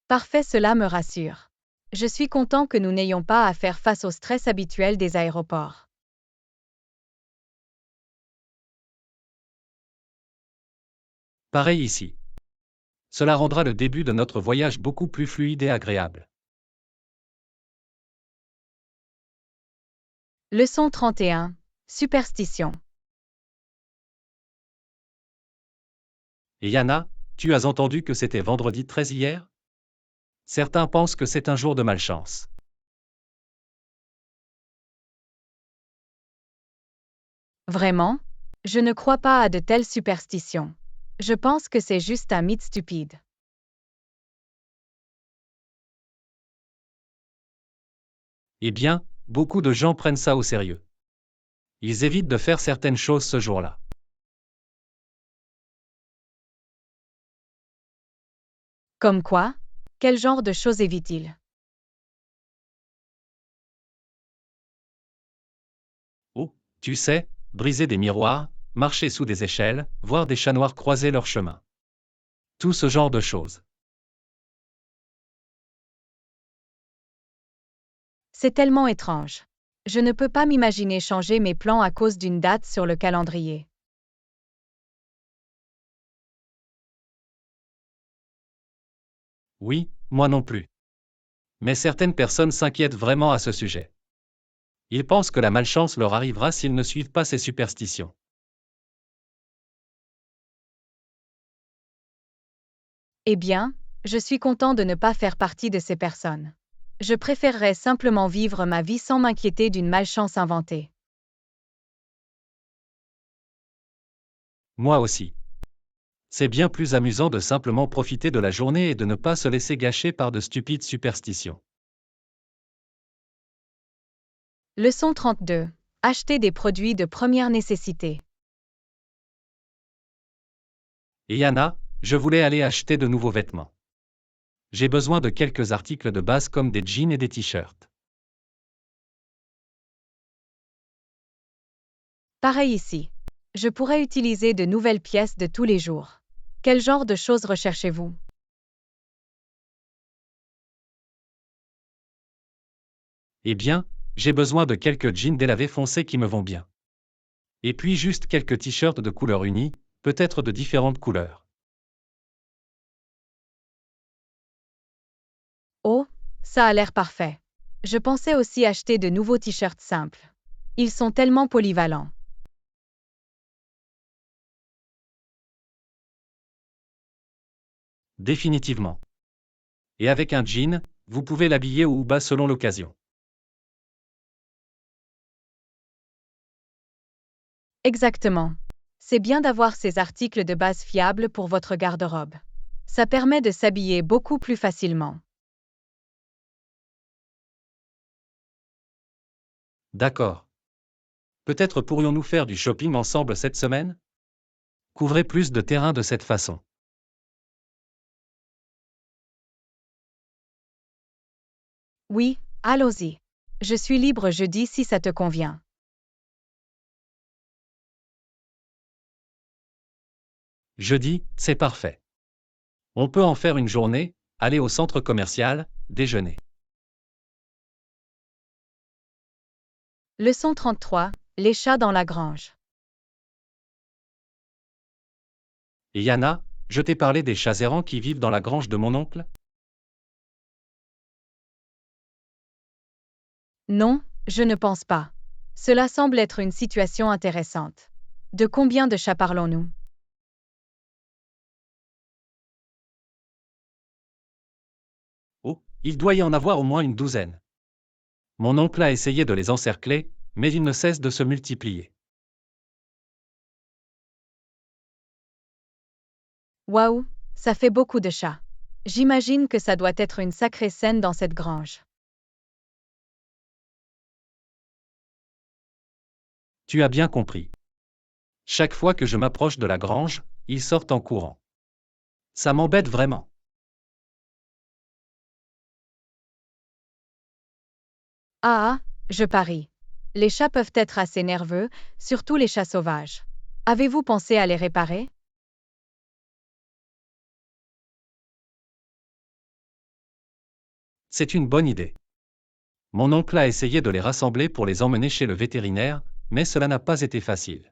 Parfait, cela me rassure. Je suis content que nous n'ayons pas à faire face au stress habituel des aéroports. Pareil ici. Cela rendra le début de notre voyage beaucoup plus fluide et agréable. Leçon 31. Superstition. Et Yana, tu as entendu que c'était vendredi 13 hier? Certains pensent que c'est un jour de malchance. Vraiment? Je ne crois pas à de telles superstitions. Je pense que c'est juste un mythe stupide. Eh bien, beaucoup de gens prennent ça au sérieux. Ils évitent de faire certaines choses ce jour-là. Comme quoi? Quel genre de choses évite-t-il? Oh, tu sais, briser des miroirs, marcher sous des échelles, voir des chats noirs croiser leur chemin. Tout ce genre de choses. C'est tellement étrange. Je ne peux pas m'imaginer changer mes plans à cause d'une date sur le calendrier. Oui, moi non plus. Mais certaines personnes s'inquiètent vraiment à ce sujet. Ils pensent que la malchance leur arrivera s'ils ne suivent pas ces superstitions. Eh bien, je suis content de ne pas faire partie de ces personnes. Je préférerais simplement vivre ma vie sans m'inquiéter d'une malchance inventée. Moi aussi. C'est bien plus amusant de simplement profiter de la journée et de ne pas se laisser gâcher par de stupides superstitions. Leçon 32. Acheter des produits de première nécessité. Et Yana, je voulais aller acheter de nouveaux vêtements. J'ai besoin de quelques articles de base comme des jeans et des t-shirts. Pareil ici. Je pourrais utiliser de nouvelles pièces de tous les jours. Quel genre de choses recherchez-vous? Eh bien, j'ai besoin de quelques jeans délavés foncés qui me vont bien. Et puis juste quelques t-shirts de couleur unie, peut-être de différentes couleurs. Oh, ça a l'air parfait. Je pensais aussi acheter de nouveaux t-shirts simples. Ils sont tellement polyvalents. Définitivement. Et avec un jean, vous pouvez l'habiller haut ou bas selon l'occasion. Exactement. C'est bien d'avoir ces articles de base fiables pour votre garde-robe. Ça permet de s'habiller beaucoup plus facilement. D'accord. Peut-être pourrions-nous faire du shopping ensemble cette semaine? Couvrez plus de terrain de cette façon. Oui, allons-y. Je suis libre jeudi si ça te convient. Jeudi, c'est parfait. On peut en faire une journée, aller au centre commercial, déjeuner. Leçon 33. Les chats dans la grange. Et Yana, je t'ai parlé des chats errants qui vivent dans la grange de mon oncle? Non, je ne pense pas. Cela semble être une situation intéressante. De combien de chats parlons-nous? Oh, il doit y en avoir au moins une douzaine. Mon oncle a essayé de les encercler, mais ils ne cessent de se multiplier. Waouh, ça fait beaucoup de chats. J'imagine que ça doit être une sacrée scène dans cette grange. Tu as bien compris. Chaque fois que je m'approche de la grange, ils sortent en courant. Ça m'embête vraiment. Ah, je parie. Les chats peuvent être assez nerveux, surtout les chats sauvages. Avez-vous pensé à les réparer? C'est une bonne idée. Mon oncle a essayé de les rassembler pour les emmener chez le vétérinaire, mais cela n'a pas été facile.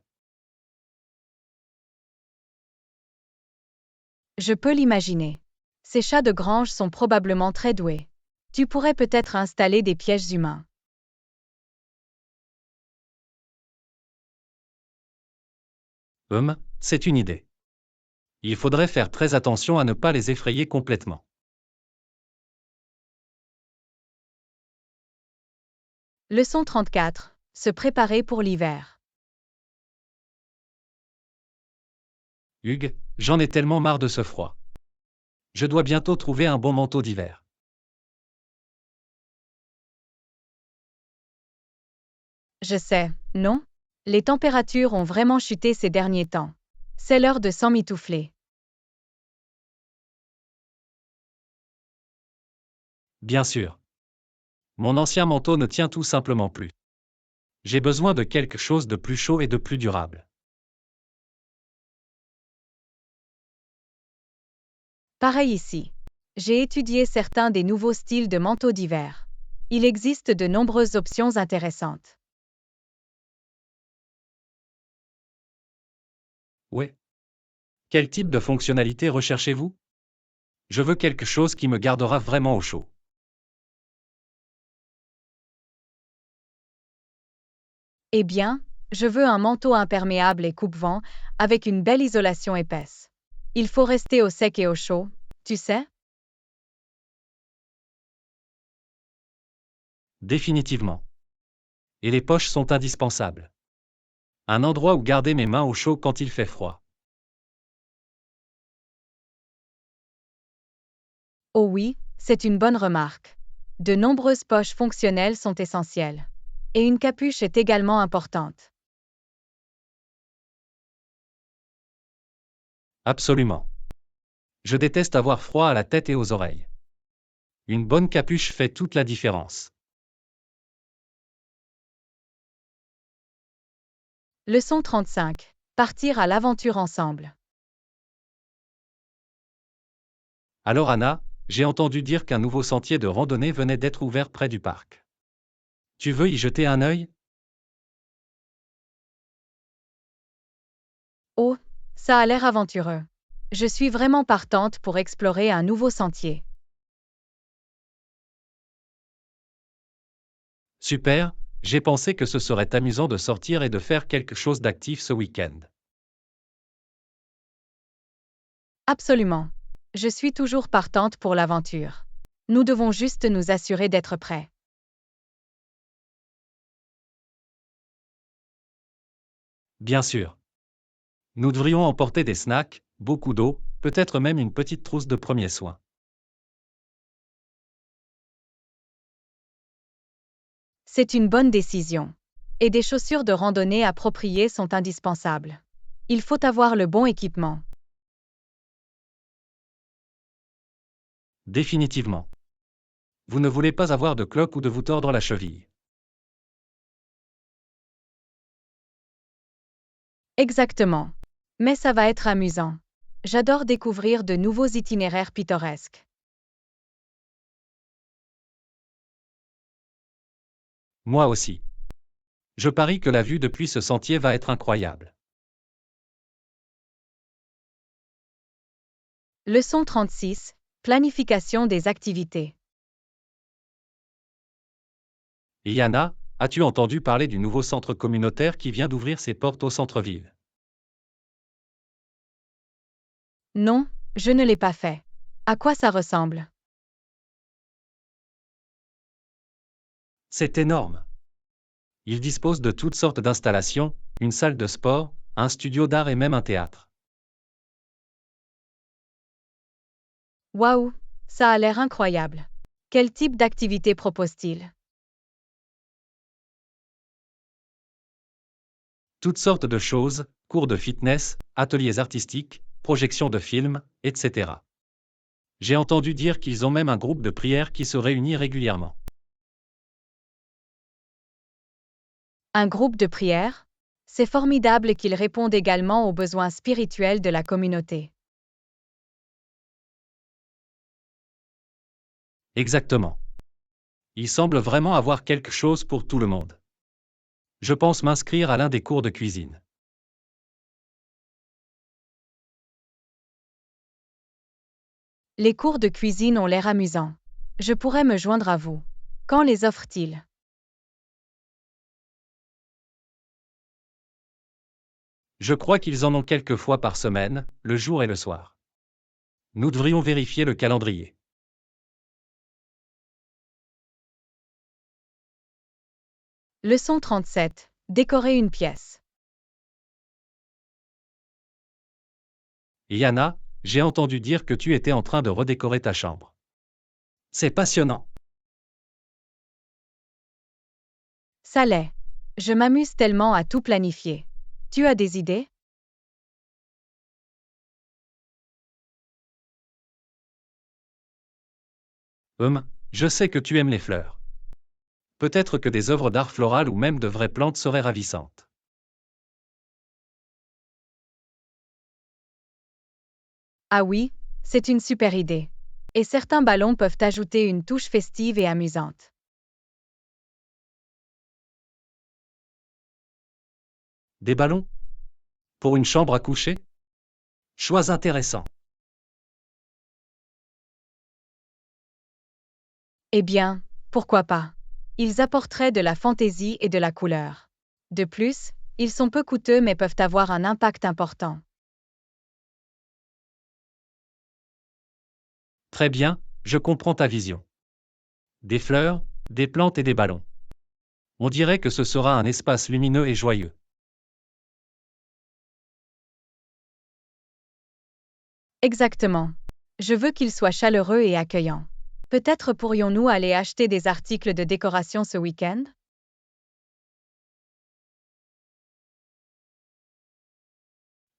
Je peux l'imaginer. Ces chats de grange sont probablement très doués. Tu pourrais peut-être installer des pièges humains. C'est une idée. Il faudrait faire très attention à ne pas les effrayer complètement. Leçon 34. Se préparer pour l'hiver. Hugues, j'en ai tellement marre de ce froid. Je dois bientôt trouver un bon manteau d'hiver. Je sais, non? Les températures ont vraiment chuté ces derniers temps. C'est l'heure de s'emmitoufler. Bien sûr. Mon ancien manteau ne tient tout simplement plus. J'ai besoin de quelque chose de plus chaud et de plus durable. Pareil ici. J'ai étudié certains des nouveaux styles de manteaux d'hiver. Il existe de nombreuses options intéressantes. Ouais. Quel type de fonctionnalité recherchez-vous? Je veux quelque chose qui me gardera vraiment au chaud. Eh bien, je veux un manteau imperméable et coupe-vent avec une belle isolation épaisse. Il faut rester au sec et au chaud, tu sais? Définitivement. Et les poches sont indispensables. Un endroit où garder mes mains au chaud quand il fait froid. Oh oui, c'est une bonne remarque. De nombreuses poches fonctionnelles sont essentielles. Et une capuche est également importante. Absolument. Je déteste avoir froid à la tête et aux oreilles. Une bonne capuche fait toute la différence. Leçon 35. Partir à l'aventure ensemble. Alors Anna, j'ai entendu dire qu'un nouveau sentier de randonnée venait d'être ouvert près du parc. Tu veux y jeter un œil? Oh, ça a l'air aventureux. Je suis vraiment partante pour explorer un nouveau sentier. Super, j'ai pensé que ce serait amusant de sortir et de faire quelque chose d'actif ce week-end. Absolument. Je suis toujours partante pour l'aventure. Nous devons juste nous assurer d'être prêts. Bien sûr. Nous devrions emporter des snacks, beaucoup d'eau, peut-être même une petite trousse de premiers soins. C'est une bonne décision. Et des chaussures de randonnée appropriées sont indispensables. Il faut avoir le bon équipement. Définitivement. Vous ne voulez pas avoir de cloque ou de vous tordre la cheville. Exactement. Mais ça va être amusant. J'adore découvrir de nouveaux itinéraires pittoresques. Moi aussi. Je parie que la vue depuis ce sentier va être incroyable. Leçon 36. Planification des activités. Et Yana, as-tu entendu parler du nouveau centre communautaire qui vient d'ouvrir ses portes au centre-ville? Non, je ne l'ai pas fait. À quoi ça ressemble? C'est énorme. Il dispose de toutes sortes d'installations, une salle de sport, un studio d'art et même un théâtre. Waouh, ça a l'air incroyable. Quel type d'activité propose-t-il? Toutes sortes de choses, cours de fitness, ateliers artistiques, projections de films, etc. J'ai entendu dire qu'ils ont même un groupe de prière qui se réunit régulièrement. Un groupe de prière? C'est formidable qu'ils répondent également aux besoins spirituels de la communauté. Exactement. Il semble vraiment avoir quelque chose pour tout le monde. Je pense m'inscrire à l'un des cours de cuisine. Les cours de cuisine ont l'air amusants. Je pourrais me joindre à vous. Quand les offrent-ils? Je crois qu'ils en ont quelques fois par semaine, le jour et le soir. Nous devrions vérifier le calendrier. Leçon 37. Décorer une pièce. Yana, j'ai entendu dire que tu étais en train de redécorer ta chambre. C'est passionnant. Ça l'est. Je m'amuse tellement à tout planifier. Tu as des idées? Je sais que tu aimes les fleurs. Peut-être que des œuvres d'art floral ou même de vraies plantes seraient ravissantes. Ah oui, c'est une super idée. Et certains ballons peuvent ajouter une touche festive et amusante. Des ballons? Pour une chambre à coucher? Choix intéressant. Eh bien, pourquoi pas? Ils apporteraient de la fantaisie et de la couleur. De plus, ils sont peu coûteux mais peuvent avoir un impact important. Très bien, je comprends ta vision. Des fleurs, des plantes et des ballons. On dirait que ce sera un espace lumineux et joyeux. Exactement. Je veux qu'il soit chaleureux et accueillant. Peut-être pourrions-nous aller acheter des articles de décoration ce week-end?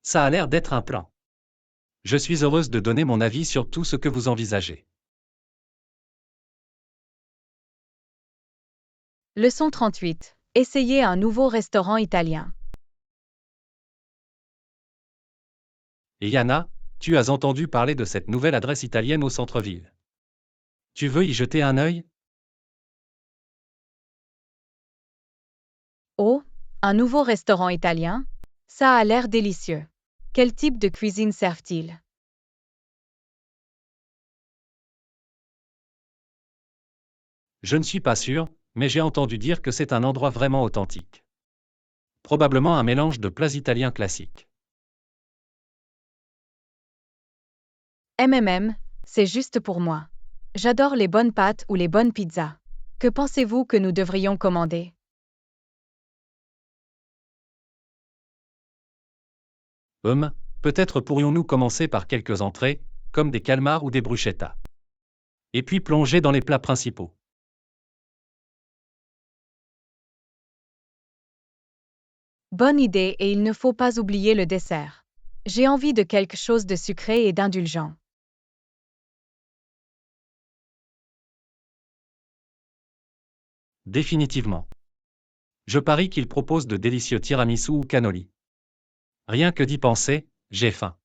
Ça a l'air d'être un plan. Je suis heureuse de donner mon avis sur tout ce que vous envisagez. Leçon 38. Essayez un nouveau restaurant italien. Et Yana, tu as entendu parler de cette nouvelle adresse italienne au centre-ville. Tu veux y jeter un œil? Oh, un nouveau restaurant italien? Ça a l'air délicieux. Quel type de cuisine servent-ils? Je ne suis pas sûr, mais j'ai entendu dire que c'est un endroit vraiment authentique. Probablement un mélange de plats italiens classiques. C'est juste pour moi. J'adore les bonnes pâtes ou les bonnes pizzas. Que pensez-vous que nous devrions commander? Peut-être pourrions-nous commencer par quelques entrées, comme des calmars ou des bruschettas. Et puis plonger dans les plats principaux. Bonne idée et il ne faut pas oublier le dessert. J'ai envie de quelque chose de sucré et d'indulgent. Définitivement. Je parie qu'ils proposent de délicieux tiramisu ou cannoli. Rien que d'y penser, j'ai faim.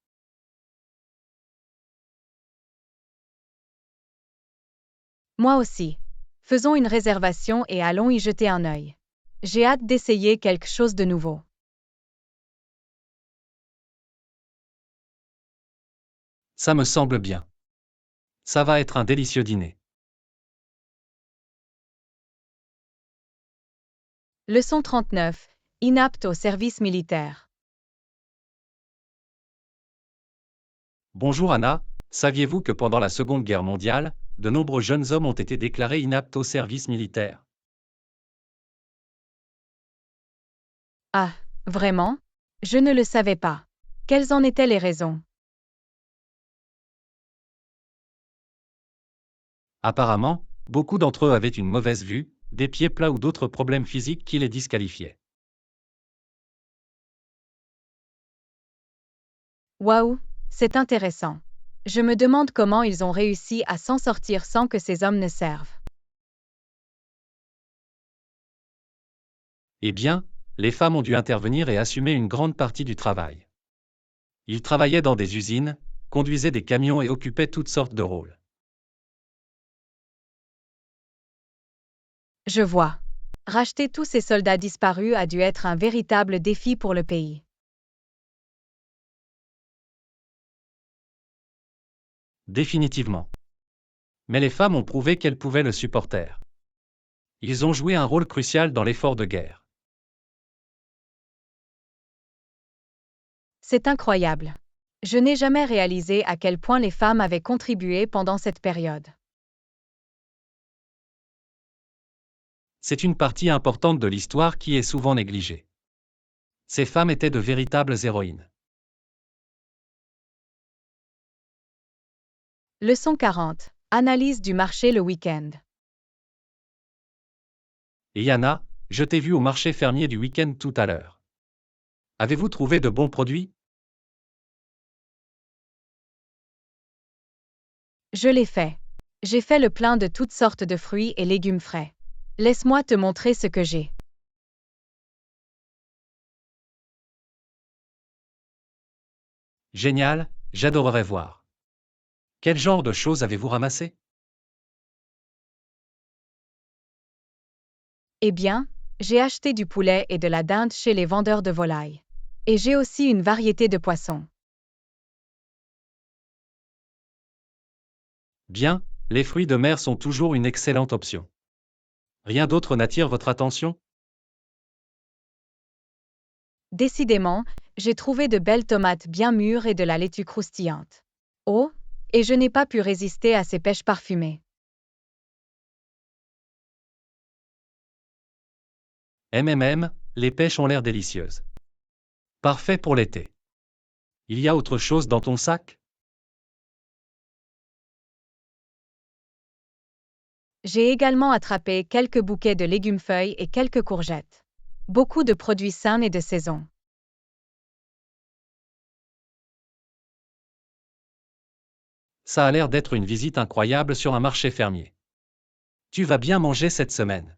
Moi aussi. Faisons une réservation et allons y jeter un œil. J'ai hâte d'essayer quelque chose de nouveau. Ça me semble bien. Ça va être un délicieux dîner. Leçon 39. Inapte au service militaire. Bonjour Anna, saviez-vous que pendant la Seconde Guerre mondiale, de nombreux jeunes hommes ont été déclarés inaptes au service militaire? Ah, vraiment? Je ne le savais pas. Quelles en étaient les raisons? Apparemment, beaucoup d'entre eux avaient une mauvaise vue, des pieds plats ou d'autres problèmes physiques qui les disqualifiaient. Waouh, c'est intéressant. Je me demande comment ils ont réussi à s'en sortir sans que ces hommes ne servent. Eh bien, les femmes ont dû intervenir et assumer une grande partie du travail. Ils travaillaient dans des usines, conduisaient des camions et occupaient toutes sortes de rôles. Je vois. Racheter tous ces soldats disparus a dû être un véritable défi pour le pays. Définitivement. Mais les femmes ont prouvé qu'elles pouvaient le supporter. Ils ont joué un rôle crucial dans l'effort de guerre. C'est incroyable. Je n'ai jamais réalisé à quel point les femmes avaient contribué pendant cette période. C'est une partie importante de l'histoire qui est souvent négligée. Ces femmes étaient de véritables héroïnes. Leçon 40. Analyse du marché le week-end. Et Yana, je t'ai vu au marché fermier du week-end tout à l'heure. Avez-vous trouvé de bons produits? Je l'ai fait. J'ai fait le plein de toutes sortes de fruits et légumes frais. Laisse-moi te montrer ce que j'ai. Génial, j'adorerais voir. Quel genre de choses avez-vous ramassé? Eh bien, J'ai acheté du poulet et de la dinde chez les vendeurs de volailles. Et j'ai aussi une variété de poissons. Bien, les fruits de mer sont toujours une excellente option. Rien d'autre n'attire votre attention? Décidément, j'ai trouvé de belles tomates bien mûres et de la laitue croustillante. Oh, et je n'ai pas pu résister à ces pêches parfumées. Les pêches ont l'air délicieuses. Parfait pour l'été. Il y a autre chose dans ton sac? J'ai également attrapé quelques bouquets de légumes-feuilles et quelques courgettes. Beaucoup de produits sains et de saison. Ça a l'air d'être une visite incroyable sur un marché fermier. Tu vas bien manger cette semaine.